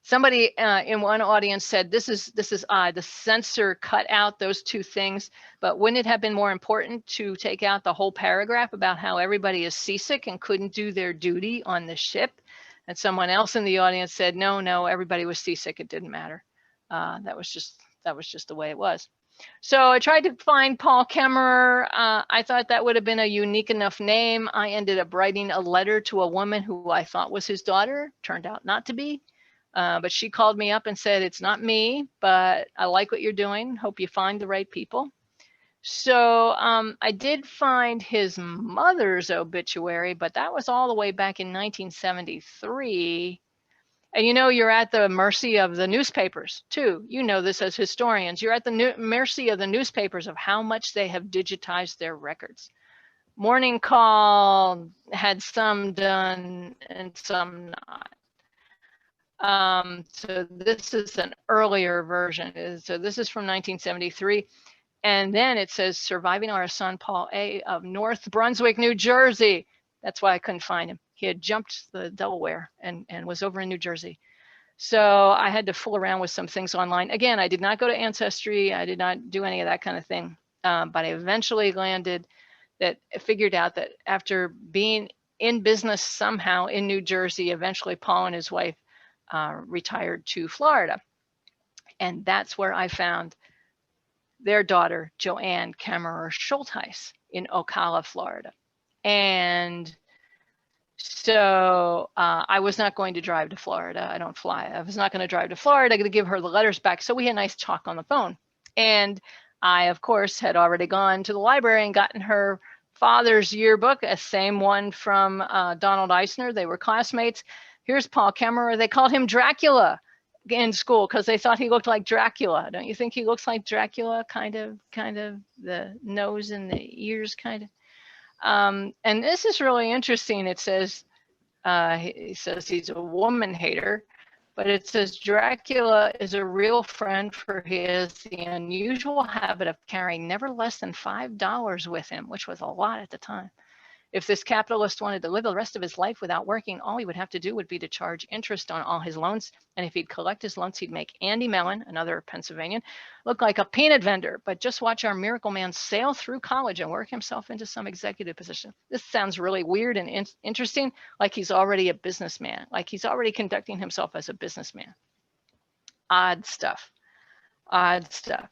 Somebody in one audience said, this is odd. The censor cut out those 2 things, but wouldn't it have been more important to take out the whole paragraph about how everybody is seasick and couldn't do their duty on the ship? And someone else in the audience said, no, everybody was seasick. It didn't matter. That was just the way it was. So I tried to find Paul Kemmerer. I thought that would have been a unique enough name. I ended up writing a letter to a woman who I thought was his daughter. Turned out not to be. But she called me up and said, it's not me, but I like what you're doing. Hope you find the right people. So I did find his mother's obituary, but that was all the way back in 1973. And you know, you're at the mercy of the newspapers too. You know this as historians. You're at the mercy of the newspapers of how much they have digitized their records. Morning Call had some done and some not. So this is an earlier version. So this is from 1973. And then it says, surviving our son, Paul A. of North Brunswick, New Jersey. That's why I couldn't find him. He had jumped the Delaware and was over in New Jersey. So I had to fool around with some things online. Again, I did not go to Ancestry. I did not do any of that kind of thing. But I eventually figured out that after being in business somehow in New Jersey, eventually Paul and his wife retired to Florida. And that's where I found their daughter, Joanne Kemmerer Schultheis, in Ocala, Florida. And so I was not going to drive to Florida. I don't fly. I was not going to drive to Florida to give her the letters back. So we had a nice talk on the phone. And I, of course, had already gone to the library and gotten her father's yearbook, a same one from Donald Eitner. They were classmates. Here's Paul Kemmerer. They called him Dracula in school because they thought he looked like Dracula. Don't you think he looks like Dracula? Kind of the nose and the ears, kind of. And this is really interesting. It says, he says he's a woman hater, but it says Dracula is a real friend, for he has the unusual habit of carrying never less than $5 with him, which was a lot at the time. If this capitalist wanted to live the rest of his life without working, all he would have to do would be to charge interest on all his loans. And if he'd collect his loans, he'd make Andy Mellon, another Pennsylvanian, look like a peanut vendor. But just watch our miracle man sail through college and work himself into some executive position. This sounds really weird and interesting, like he's already a businessman, like he's already conducting himself as a businessman. Odd stuff, odd stuff.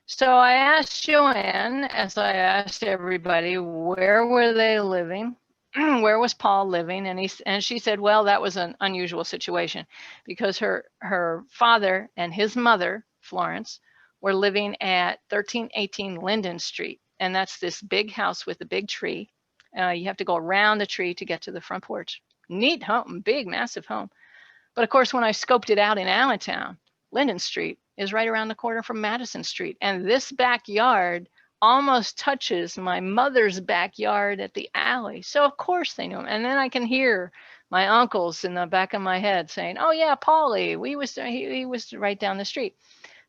So I asked Joanne, as I asked everybody, where were they living? Where was Paul living? And she said, well, that was an unusual situation because her father and his mother, Florence, were living at 1318 Linden Street. And that's this big house with a big tree. You have to go around the tree to get to the front porch. Neat home, big, massive home. But of course, when I scoped it out in Allentown, Linden Street is right around the corner from Madison Street. And this backyard almost touches my mother's backyard at the alley. So of course they knew him. And then I can hear my uncles in the back of my head saying, oh yeah, Polly, he was right down the street.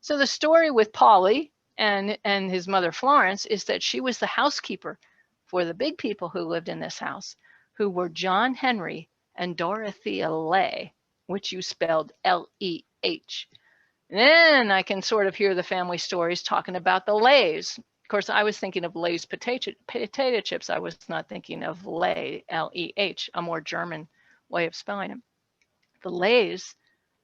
So the story with Polly and his mother Florence is that she was the housekeeper for the big people who lived in this house, who were John Henry and Dorothea Leh, which you spelled L-E-H. Then I can sort of hear the family stories talking about the Lays. Of course, I was thinking of Lay's potato chips. I was not thinking of Leh, L-E-H, a more German way of spelling it. The Lays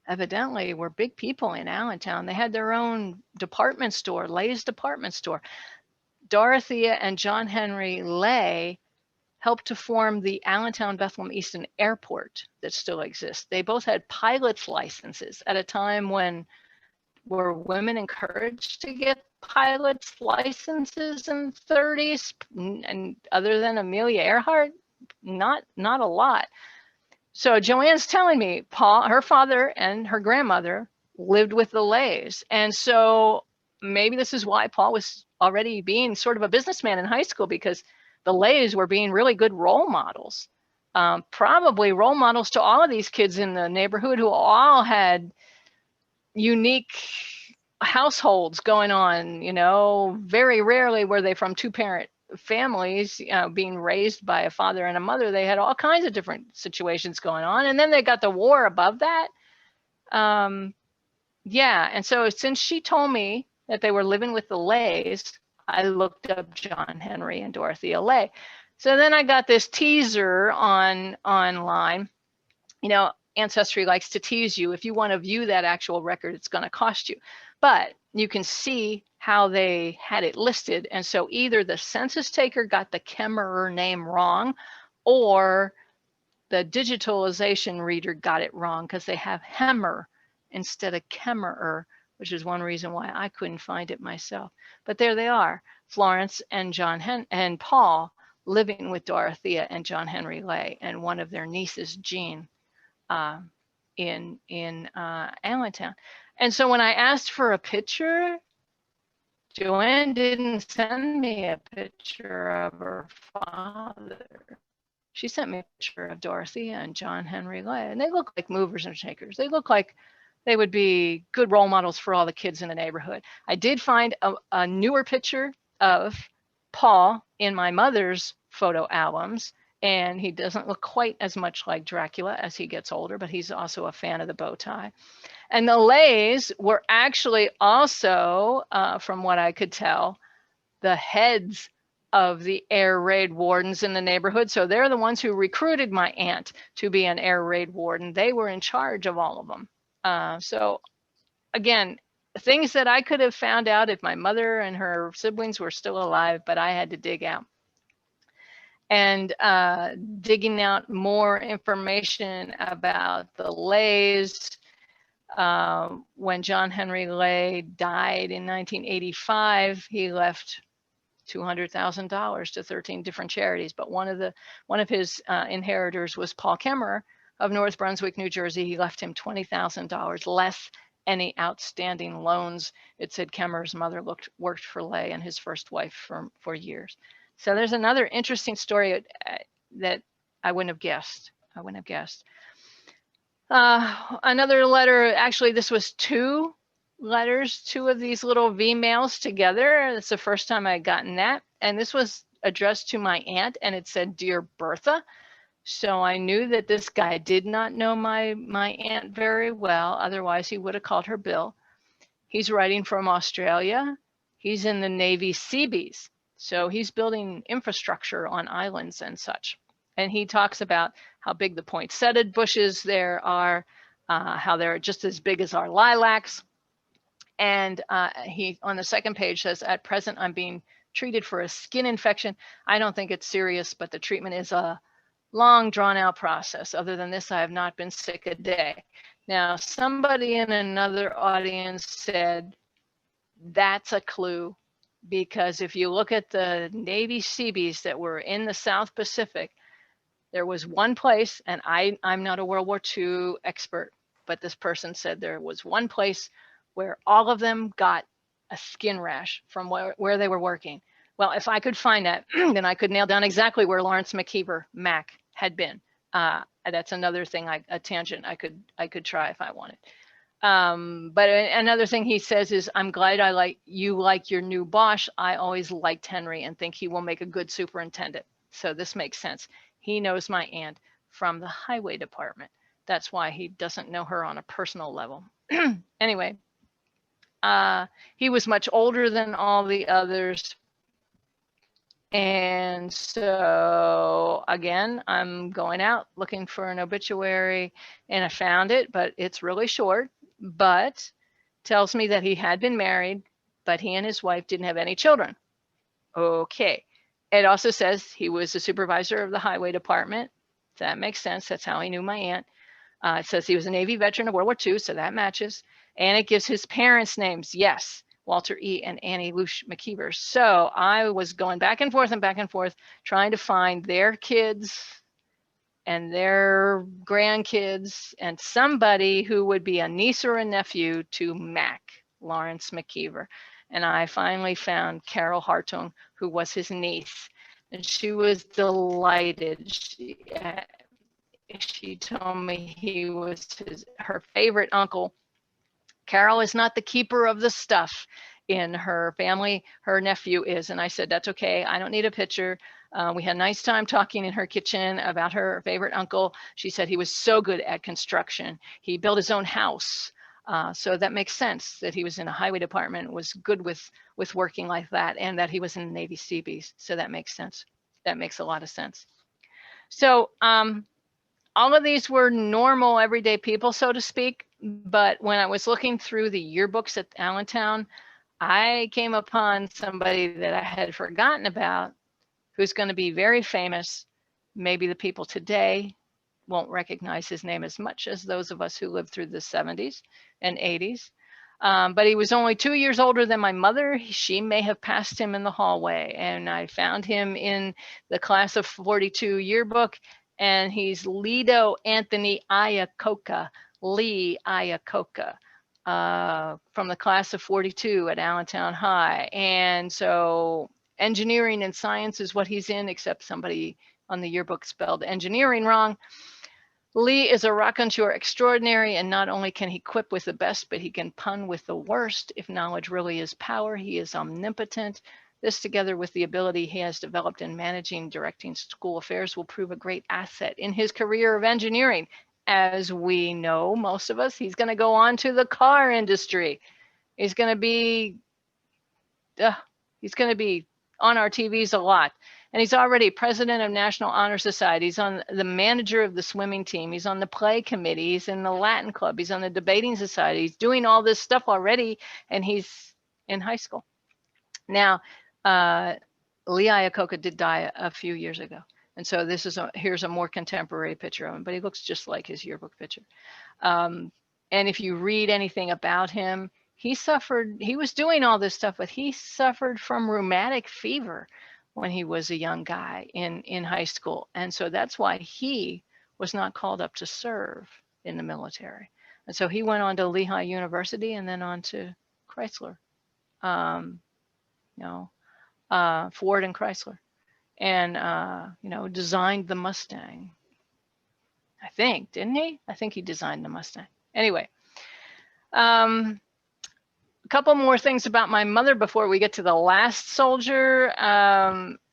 evidently were big people in Allentown. They had their own department store, Lay's department store. Dorothea and John Henry Leh helped to form the Allentown Bethlehem Easton Airport that still exists. They both had pilot's licenses at a time when were women encouraged to get pilot's licenses in the 30s, and other than Amelia Earhart, not a lot. So Joanne's telling me Paul, her father and her grandmother lived with the Lays. And so maybe this is why Paul was already being sort of a businessman in high school, because the Lays were being really good role models. Probably role models to all of these kids in the neighborhood who all had unique households going on. You know, very rarely were they from two-parent families, being raised by a father and a mother. They had all kinds of different situations going on. And then they got the war above that. Yeah, and so since she told me that they were living with the Lays, I looked up John Henry and Dorothea Leh. So then I got this teaser online. You know, Ancestry likes to tease you. If you want to view that actual record, it's going to cost you. But you can see how they had it listed. And so either the census taker got the Kemmerer name wrong, or the digitalization reader got it wrong, because they have Hemmer instead of Kemmerer, which is one reason why I couldn't find it myself. But there they are, Florence and and Paul living with Dorothea and John Henry Leh, and one of their nieces, Jean, in Allentown. And so when I asked for a picture, Joanne didn't send me a picture of her father. She sent me a picture of Dorothea and John Henry Leh, and they look like movers and shakers. They look like they would be good role models for all the kids in the neighborhood. I did find a newer picture of Paul in my mother's photo albums, and he doesn't look quite as much like Dracula as he gets older, but he's also a fan of the bow tie. And the Lays were actually also, from what I could tell, the heads of the air raid wardens in the neighborhood. So they're the ones who recruited my aunt to be an air raid warden. They were in charge of all of them. So again, things that I could have found out if my mother and her siblings were still alive, but I had to dig out. And digging out more information about the Lays. When John Henry Leh died in 1985, he left $200,000 to 13 different charities. But one of his inheritors was Paul Kemmerer of North Brunswick, New Jersey. He left him $20,000 less any outstanding loans. It said Kemmerer's mother worked for Leh and his first wife for years. So there's another interesting story that I wouldn't have guessed. Another letter, actually this was two letters, two of these little V-mails together. It's the first time I had gotten that. And this was addressed to my aunt, and it said, Dear Bertha. So I knew that this guy did not know my aunt very well. Otherwise he would have called her Bill. He's writing from Australia. He's in the Navy Seabees. So he's building infrastructure on islands and such. And he talks about how big the poinsettia bushes there are, how they're just as big as our lilacs. And he, on the second page, says, at present, I'm being treated for a skin infection. I don't think it's serious, but the treatment is a long, drawn-out process. Other than this, I have not been sick a day. Now, somebody in another audience said, that's a clue, because if you look at the Navy Seabees that were in the South Pacific, there was one place, and I'm not a World War II expert, but this person said there was one place where all of them got a skin rash from where they were working. Well, if I could find that, then I could nail down exactly where Lawrence McKeever, Mac, had been. That's another thing, a tangent I could try if I wanted. But another thing he says is, I'm glad you like your new boss. I always liked Henry and think he will make a good superintendent. So this makes sense. He knows my aunt from the highway department. That's why he doesn't know her on a personal level. Anyway, he was much older than all the others. And so again, I'm going out looking for an obituary, and I found it, but it's really short, but tells me that he had been married, but he and his wife didn't have any children. Okay. It also says he was a supervisor of the highway department. That makes sense. That's how he knew my aunt. It says he was a Navy veteran of World War II, so that matches. And it gives his parents' names. Yes, Walter E. and Annie Lush McKeever. So I was going back and forth, trying to find their kids and their grandkids and somebody who would be a niece or a nephew to Mac, Lawrence McKeever. And I finally found Carol Hartung, who was his niece. And she was delighted. She told me he was her favorite uncle. Carol is not the keeper of the stuff in her family. Her nephew is. And I said, that's okay. I don't need a picture. We had a nice time talking in her kitchen about her favorite uncle. She said he was so good at construction. He built his own house. So that makes sense that he was in a highway department, was good with working like that, and that he was in the Navy Seabees. So that makes sense. That makes a lot of sense. So all of these were normal, everyday people, so to speak. But when I was looking through the yearbooks at Allentown, I came upon somebody that I had forgotten about, who's going to be very famous. Maybe the people today won't recognize his name as much as those of us who lived through the 70s and 80s. But he was only 2 years older than my mother. She may have passed him in the hallway, and I found him in the class of 42 yearbook. And he's Lido Anthony Iacocca, Lee Iacocca, from the class of 42 at Allentown High. And so engineering and science is what he's in, except somebody on the yearbook spelled engineering wrong. Lee is a raconteur extraordinary, and not only can he quip with the best, but he can pun with the worst. If knowledge really is power, he is omnipotent. This, together with the ability he has developed in managing, directing school affairs, will prove a great asset in his career of engineering. As we know, most of us, he's going to go on to the car industry. He's going to be on our TVs a lot. And he's already president of National Honor Society. He's on the manager of the swimming team. He's on the play committee. He's in the Latin club. He's on the debating society. He's doing all this stuff already, and he's in high school. Now, Lee Iacocca did die a few years ago. And so here's a more contemporary picture of him, but he looks just like his yearbook picture. And if you read anything about him, he was doing all this stuff, but he suffered from rheumatic fever when he was a young guy in high school. And so that's why he was not called up to serve in the military. And so he went on to Lehigh University and then on to Chrysler. Ford and Chrysler, and designed the Mustang. I think, didn't he? I think he designed the Mustang. Anyway, a couple more things about my mother before we get to the last soldier.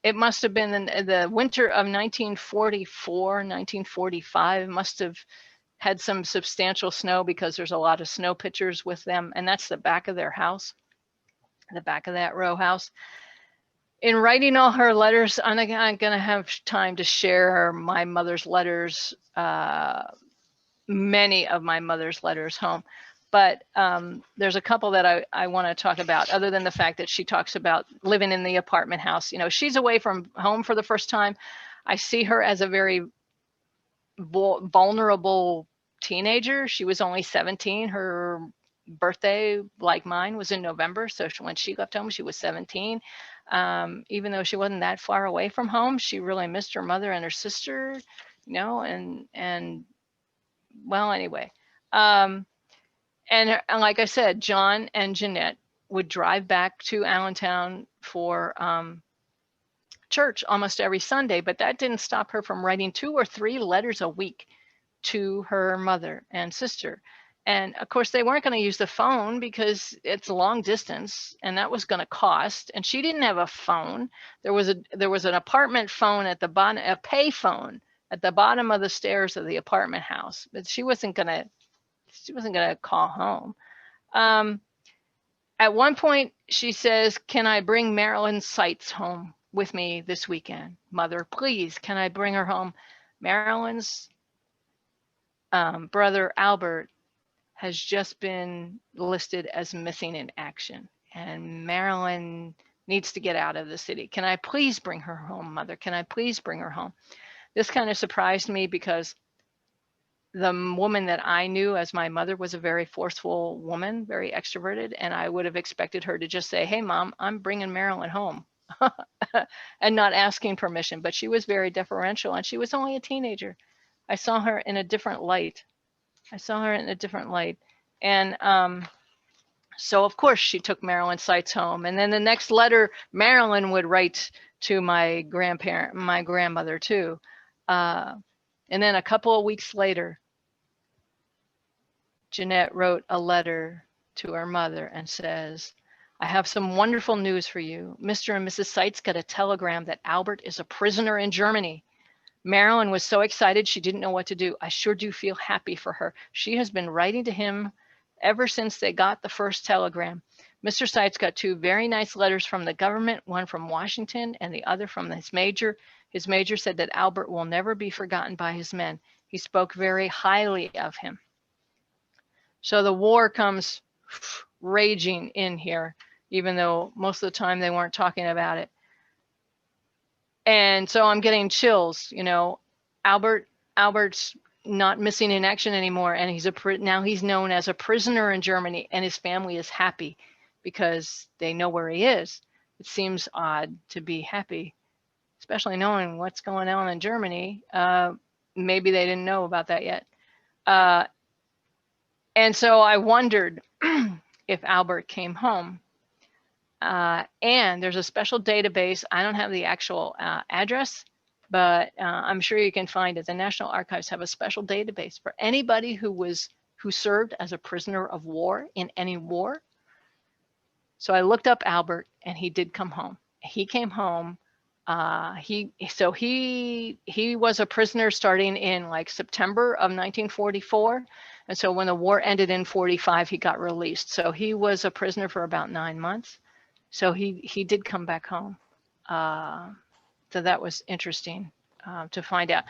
It must have been the winter of 1944, 1945. It must have had some substantial snow, because there's a lot of snow pictures with them, and that's the back of their house, the back of that row house. In writing all her letters, I'm going to have time to share my mother's letters, many of my mother's letters home. But there's a couple that I want to talk about, other than the fact that she talks about living in the apartment house. She's away from home for the first time. I see her as a very vulnerable teenager. She was only 17. Her birthday, like mine, was in November. So when she left home, she was 17. Even though she wasn't that far away from home, she really missed her mother and her sister, and well, anyway. And like I said, John and Jeanette would drive back to Allentown for church almost every Sunday, but that didn't stop her from writing 2 or 3 letters a week to her mother and sister. And of course, they weren't going to use the phone because it's long distance and that was going to cost. And she didn't have a phone. There was an apartment phone at the bottom, a pay phone at the bottom of the stairs of the apartment house, but she wasn't going to call home. At one point, she says, "Can I bring Marilyn Seitz home with me this weekend? Mother, please, can I bring her home?" Marilyn's brother Albert has just been listed as missing in action, and Marilyn needs to get out of the city. Can I please bring her home, Mother? Can I please bring her home? This kind of surprised me because the woman that I knew as my mother was a very forceful woman, very extroverted, and I would have expected her to just say, "Hey, Mom, I'm bringing Marilyn home," and not asking permission. But she was very deferential, and she was only a teenager. I saw her in a different light. And so of course she took Marilyn Seitz home. And then the next letter Marilyn would write to my grandmother too. And then a couple of weeks later, Jeanette wrote a letter to her mother and says, "I have some wonderful news for you. Mr. and Mrs. Seitz got a telegram that Albert is a prisoner in Germany. Marilyn was so excited she didn't know what to do. I sure do feel happy for her. She has been writing to him ever since they got the first telegram. Mr. Seitz got 2 very nice letters from the government, one from Washington and the other from his major. His major said that Albert will never be forgotten by his men. He spoke very highly of him." So the war comes raging in here, even though most of the time they weren't talking about it. And so I'm getting chills, Albert's not missing in action anymore. And now he's known as a prisoner in Germany, and his family is happy because they know where he is. It seems odd to be happy, especially knowing what's going on in Germany. Maybe they didn't know about that yet. And so I wondered if Albert came home. And there's a special database. I don't have the actual address, but I'm sure you can find it. The National Archives have a special database for anybody who served as a prisoner of war in any war. So I looked up Albert, and he did come home. He came home. He was a prisoner starting in like September of 1944. And so when the war ended in 45, he got released. So he was a prisoner for about 9 months. So he did come back home. So that was interesting to find out.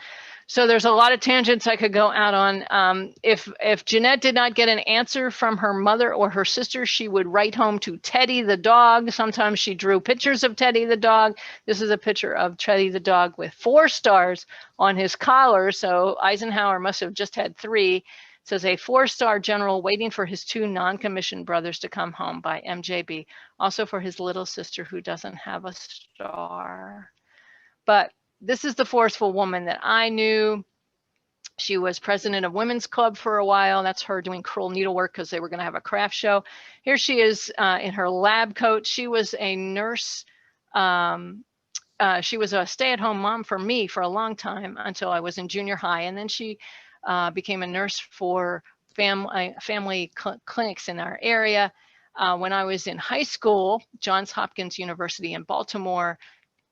So there's a lot of tangents I could go out on. If Jeanette did not get an answer from her mother or her sister, she would write home to Teddy the dog. Sometimes she drew pictures of Teddy the dog. This is a picture of Teddy the dog with 4 stars on his collar. So Eisenhower must have just had 3. It says, "A 4-star general waiting for his 2 non-commissioned brothers to come home," by MJB. Also for his little sister who doesn't have a star. But this is the forceful woman that I knew. She was president of Women's Club for a while. That's her doing crewel needlework because they were going to have a craft show. Here she is in her lab coat. She was a nurse. She was a stay-at-home mom for me for a long time until I was in junior high. And then she became a nurse for family clinics in our area. When I was in high school, Johns Hopkins University in Baltimore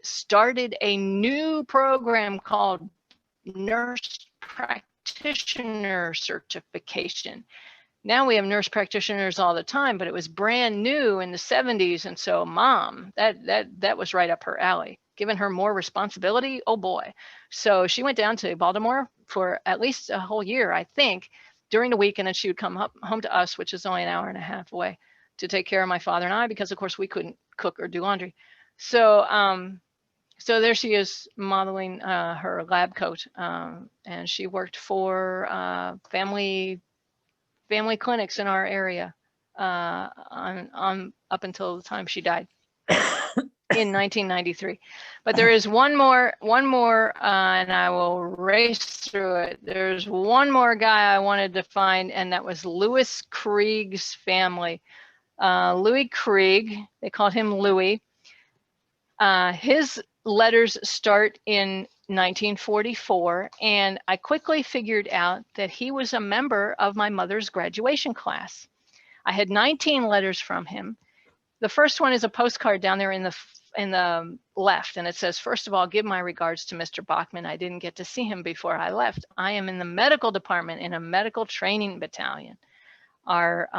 started a new program called Nurse Practitioner Certification. Now we have nurse practitioners all the time, but it was brand new in the 70s. And so Mom, that was right up her alley. Giving her more responsibility, oh boy. So she went down to Baltimore for at least a whole year, I think, during the week, and then she would come home to us, which is only an hour and a half away, to take care of my father and I, because of course we couldn't cook or do laundry. So so there she is modeling her lab coat, and she worked for family clinics in our area on up until the time she died in 1993. But there is one more, and I will race through it. There's one more guy I wanted to find, and that was Louis Krieg's family. Louis Krieg, they called him Louis. His letters start in 1944, and I quickly figured out that he was a member of my mother's graduation class. I had 19 letters from him. The first one is a postcard down there in the left, and it says, "First of all, give my regards to Mr. Bachman. I didn't get to see him before I left. I am in the medical department in a medical training battalion. Our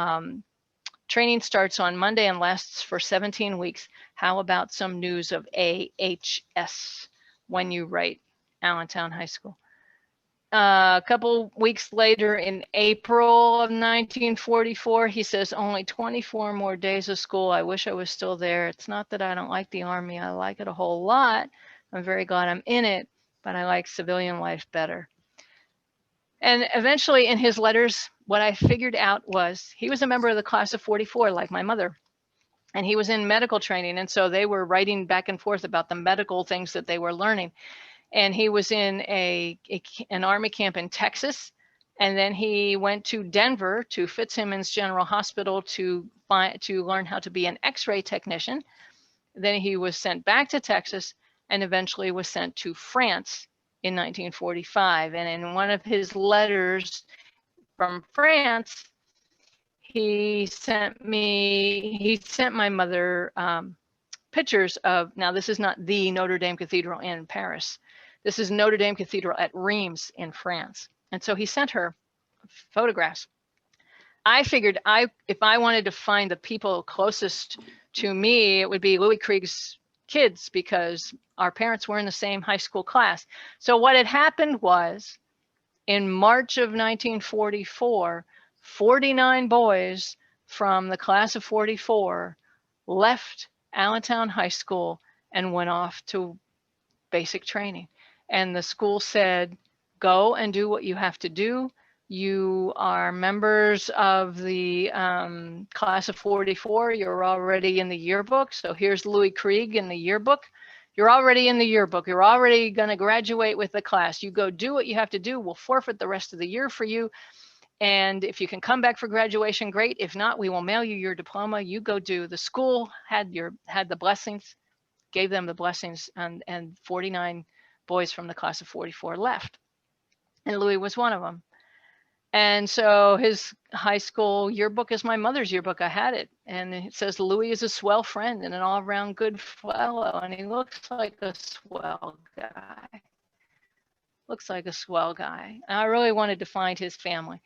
training starts on Monday and lasts for 17 weeks. How about some news of AHS when you write? Allentown High School." A couple weeks later, in April of 1944, he says, "Only 24 more days of school. I wish I was still there. It's not that I don't like the Army. I like it a whole lot. I'm very glad I'm in it, but I like civilian life better." And eventually in his letters, what I figured out was he was a member of the class of 44, like my mother, and he was in medical training. And so they were writing back and forth about the medical things that they were learning. And he was in an Army camp in Texas. And then he went to Denver to Fitzsimmons General Hospital to learn how to be an X-ray technician. Then he was sent back to Texas and eventually was sent to France in 1945. And in one of his letters from France, he sent my mother pictures of, now this is not the Notre Dame Cathedral in Paris. This is Notre Dame Cathedral at Reims in France. And so he sent her photographs. I figured if I wanted to find the people closest to me, it would be Louis Krieg's kids, because our parents were in the same high school class. So what had happened was, in March of 1944, 49 boys from the class of 44 left Allentown High School and went off to basic training. And the school said, "Go and do what you have to do. You are members of the class of 44. You're already in the yearbook. So here's Louis Krieg in the yearbook. You're already in the yearbook. You're already going to graduate with the class. You go do what you have to do. We'll forfeit the rest of the year for you. And if you can come back for graduation, great. If not, we will mail you your diploma. You go do." The school had the blessings, gave them the blessings, and 49 boys from the class of 44 left. And Louis was one of them. And so his high school yearbook is my mother's yearbook. I had it. And it says, "Louis is a swell friend and an all-around good fellow. And he looks like a swell guy." Looks like a swell guy. And I really wanted to find his family.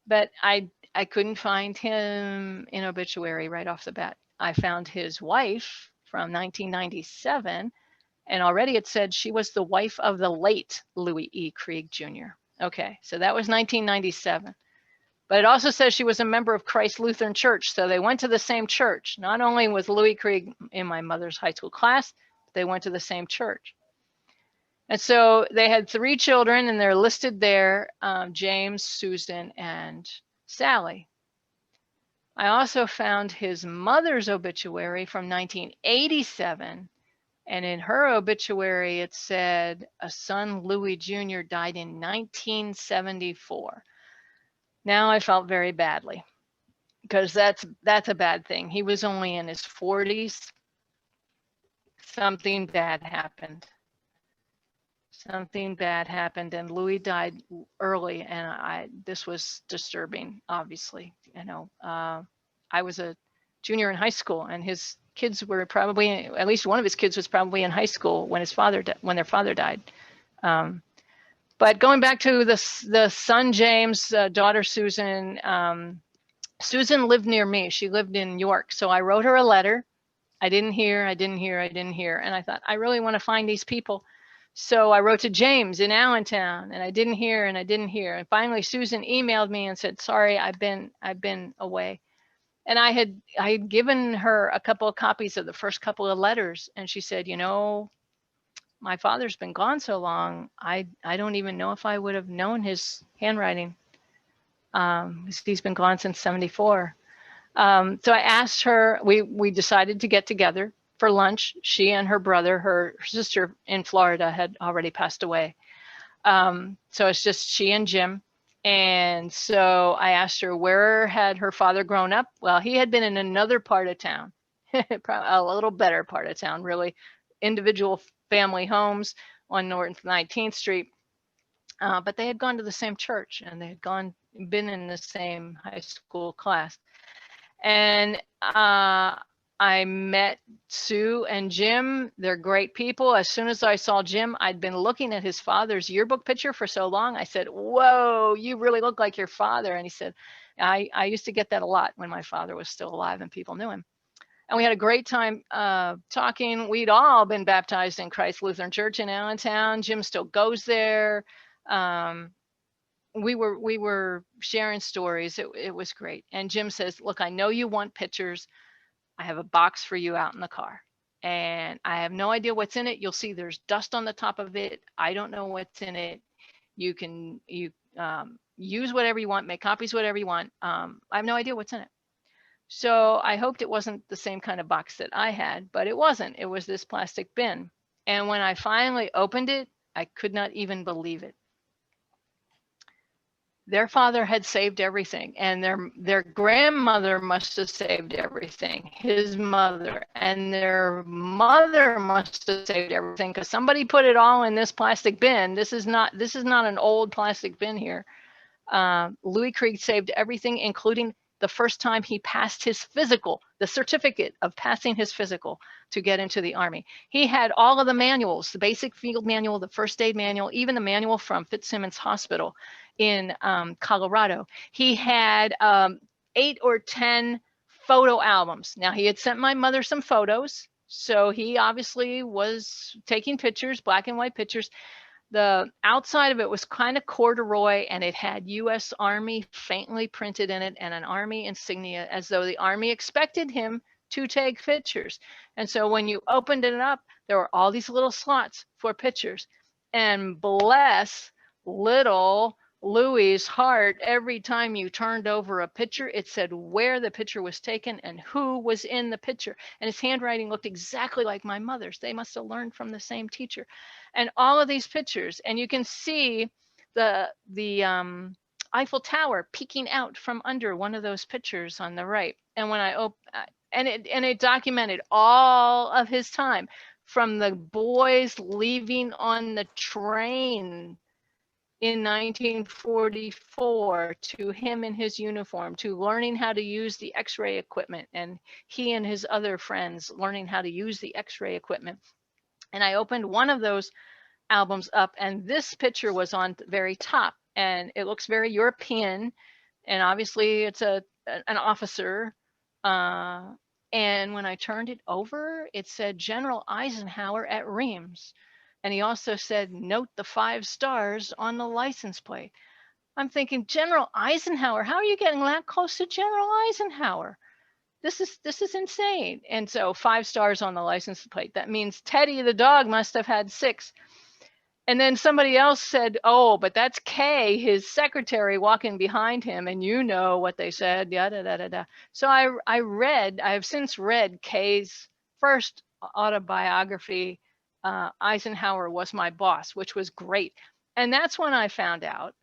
But I couldn't find him in obituary right off the bat. I found his wife from 1997. And already it said she was the wife of the late Louis E. Krieg Jr. Okay, so that was 1997. But it also says she was a member of Christ Lutheran Church. So they went to the same church. Not only was Louis Krieg in my mother's high school class, but they went to the same church. And so they had 3 children, and they're listed there, James, Susan, and Sally. I also found his mother's obituary from 1987. And in her obituary, it said a son, Louis Jr., died in 1974. Now I felt very badly, because that's a bad thing. He was only in his 40s. Something bad happened. Something bad happened, and Louis died early, and this was disturbing, obviously. You know, I was a junior in high school, and his kids were probably, at least one of his kids was probably in high school when their father died. But going back to the son James, daughter Susan, Susan lived near me. She lived in York, so I wrote her a letter. I didn't hear, and I thought, I really want to find these people. So I wrote to James in Allentown, and I didn't hear. And finally, Susan emailed me and said, "Sorry, I've been away." And I had given her a couple of copies of the first couple of letters, and she said, "You know, my father's been gone so long, I don't even know if I would have known his handwriting. He's been gone since '74." So I asked her. We decided to get together for lunch. She and her brother, her sister in Florida, had already passed away. So it's just she and Jim. And so I asked her, where had her father grown up? Well, he had been in another part of town, a little better part of town, really. Individual family homes on North 19th Street. But they had gone to the same church, and they had been in the same high school class. And I met Sue and Jim. They're great people. As soon as I saw Jim, I'd been looking at his father's yearbook picture for so long. I said, "Whoa, you really look like your father." And he said, I used to get that a lot when my father was still alive and people knew him. And we had a great time talking. We'd all been baptized in Christ Lutheran Church in Allentown. Jim still goes there. We were sharing stories. It was great. And Jim says, "Look, I know you want pictures. I have a box for you out in the car. And I have no idea what's in it. You'll see there's dust on the top of it. I don't know what's in it. You can use whatever you want, make copies, whatever you want. I have no idea what's in it." So I hoped it wasn't the same kind of box that I had, but it wasn't. It was this plastic bin. And when I finally opened it, I could not even believe it. Their father had saved everything, and their grandmother must have saved everything, his mother, and their mother must have saved everything, because somebody put it all in this plastic bin. This is not an old plastic bin here. Louis Krieg saved everything, including the first time he passed his physical, the certificate of passing his physical to get into the Army. He had all of the manuals, the basic field manual, the first aid manual, even the manual from Fitzsimmons Hospital in Colorado. He had 8 or 10 photo albums. Now, he had sent my mother some photos, so he obviously was taking pictures, black and white pictures. The outside of it was kind of corduroy, and it had U.S. Army faintly printed in it and an Army insignia, as though the Army expected him to take pictures. And so when you opened it up, there were all these little slots for pictures. And bless little Louis's heart, every time you turned over a picture, it said where the picture was taken and who was in the picture. And his handwriting looked exactly like my mother's. They must have learned from the same teacher. And all of these pictures, and you can see the Eiffel Tower peeking out from under one of those pictures on the right. And when I it documented all of his time, from the boys leaving on the train in 1944 to him in his uniform, to learning how to use the X-ray equipment, and he and his other friends learning how to use the X-ray equipment. And I opened one of those albums up, and this picture was on the very top, and it looks very European, and obviously it's an officer. And when I turned it over, it said General Eisenhower at Reims. And he also said, "Note the 5 stars on the license plate." I'm thinking, General Eisenhower, how are you getting that close to General Eisenhower? This is insane. And so 5 stars on the license plate. That means Teddy the dog must have had 6. And then somebody else said, "Oh, but that's Kay, his secretary, walking behind him." And you know what they said, yada, da, da, da. So I have since read Kay's first autobiography, Eisenhower Was My Boss, which was great. And that's when I found out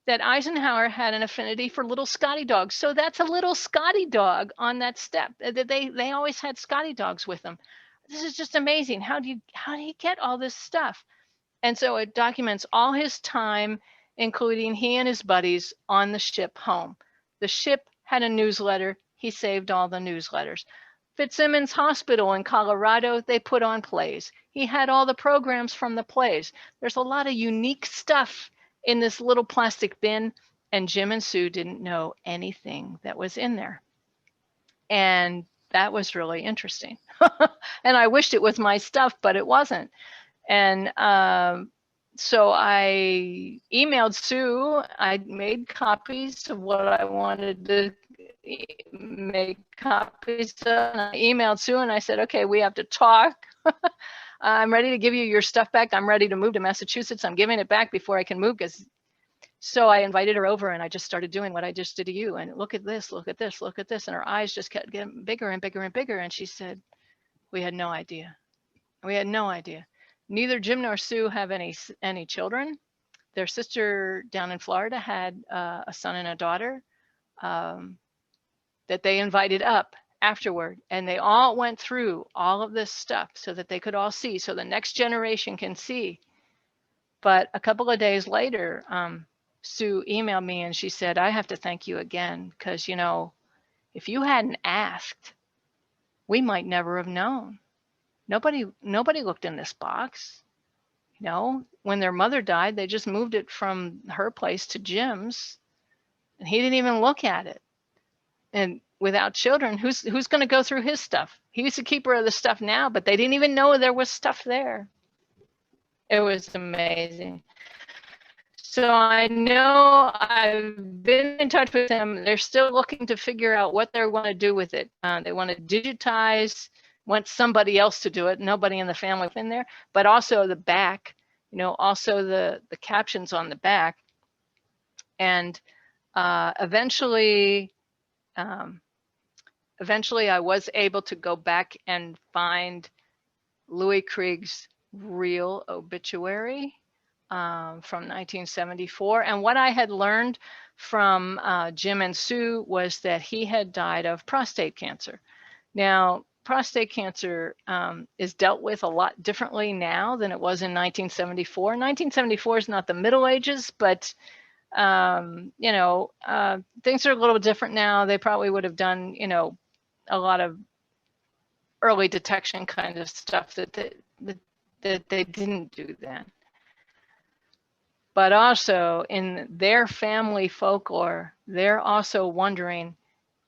that Eisenhower had an affinity for little Scotty dogs. So that's a little Scotty dog on that step. They always had Scotty dogs with them. This is just amazing. How do you get all this stuff? And so it documents all his time, including he and his buddies on the ship home. The ship had a newsletter. He saved all the newsletters. Fitzsimmons Hospital in Colorado, they put on plays. He had all the programs from the plays. There's a lot of unique stuff in this little plastic bin, and Jim and Sue didn't know anything that was in there. And that was really interesting. And I wished it was my stuff, but it wasn't. And so I emailed Sue. I made copies of what I wanted to make copies of. And I emailed Sue and I said, "Okay, we have to talk. I'm ready to give you your stuff back. I'm ready to move to Massachusetts. I'm giving it back before I can move." So I invited her over and I just started doing what I just did to you. And look at this, look at this, look at this. And her eyes just kept getting bigger and bigger and bigger. And she said, "We had no idea. We had no idea." Neither Jim nor Sue have any children. Their sister down in Florida had a son and a daughter that they invited up afterward, and they all went through all of this stuff so that they could all see, so the next generation can see. But a couple of days later, Sue emailed me and she said, I have to thank you again, because, you know, if you hadn't asked, we might never have known. Nobody looked in this box. You know, when their mother died, they just moved it from her place to Jim's, and he didn't even look at it. And without children, who's going to go through his stuff? He's the keeper of the stuff now, but they didn't even know there was stuff there. It was amazing. So I know I've been in touch with them. They're still looking to figure out what they want to do with it. They want to digitize, want somebody else to do it. Nobody in the family in there, but also the back, you know, also the captions on the back. And eventually I was able to go back and find Louis Krieg's real obituary from 1974. And what I had learned from Jim and Sue was that he had died of prostate cancer. Now, prostate cancer is dealt with a lot differently now than it was in 1974. 1974 is not the Middle Ages, but you know, things are a little different now. They probably would have done, you know, a lot of early detection kind of stuff that they didn't do then. But also in their family folklore, they're also wondering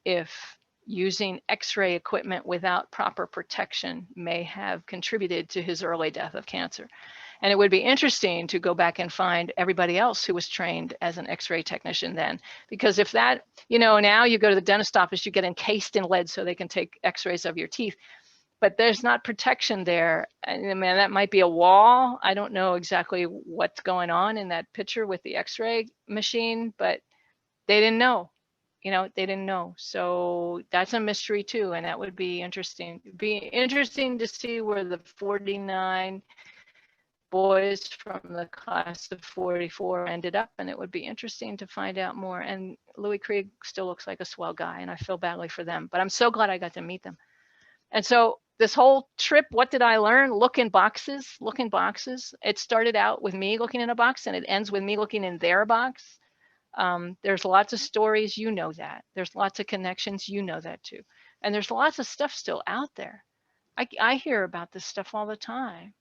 if using X-ray equipment without proper protection may have contributed to his early death of cancer. And it would be interesting to go back and find everybody else who was trained as an X-ray technician then. Because if that, you know, now you go to the dentist office, you get encased in lead so they can take X-rays of your teeth. But there's not protection there. I mean, that might be a wall. I don't know exactly what's going on in that picture with the X-ray machine, but they didn't know. You know, they didn't know. So that's a mystery too, and that would be interesting. It'd be interesting to see where the 49 boys from the class of 44 ended up, and it would be interesting to find out more. And Louis Krieg still looks like a swell guy, and I feel badly for them, but I'm so glad I got to meet them. And so this whole trip, what did I learn? Look in boxes, look in boxes. It started out with me looking in a box, and it ends with me looking in their box. There's lots of stories, you know that. There's lots of connections, you know that too. And there's lots of stuff still out there. I hear about this stuff all the time.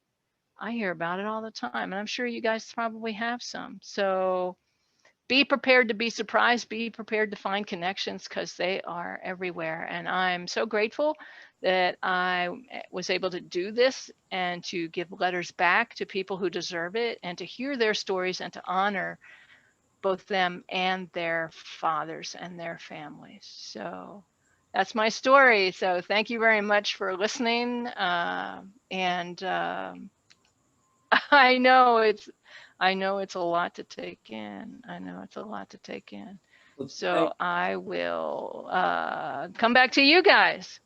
I hear about it all the time, and I'm sure you guys probably have some. So be prepared to be surprised, be prepared to find connections, because they are everywhere. And I'm so grateful that I was able to do this and to give letters back to people who deserve it, and to hear their stories and to honor both them and their fathers and their families. So that's my story. So thank you very much for listening. I know it's a lot to take in. I know it's a lot to take in. So I will come back to you guys.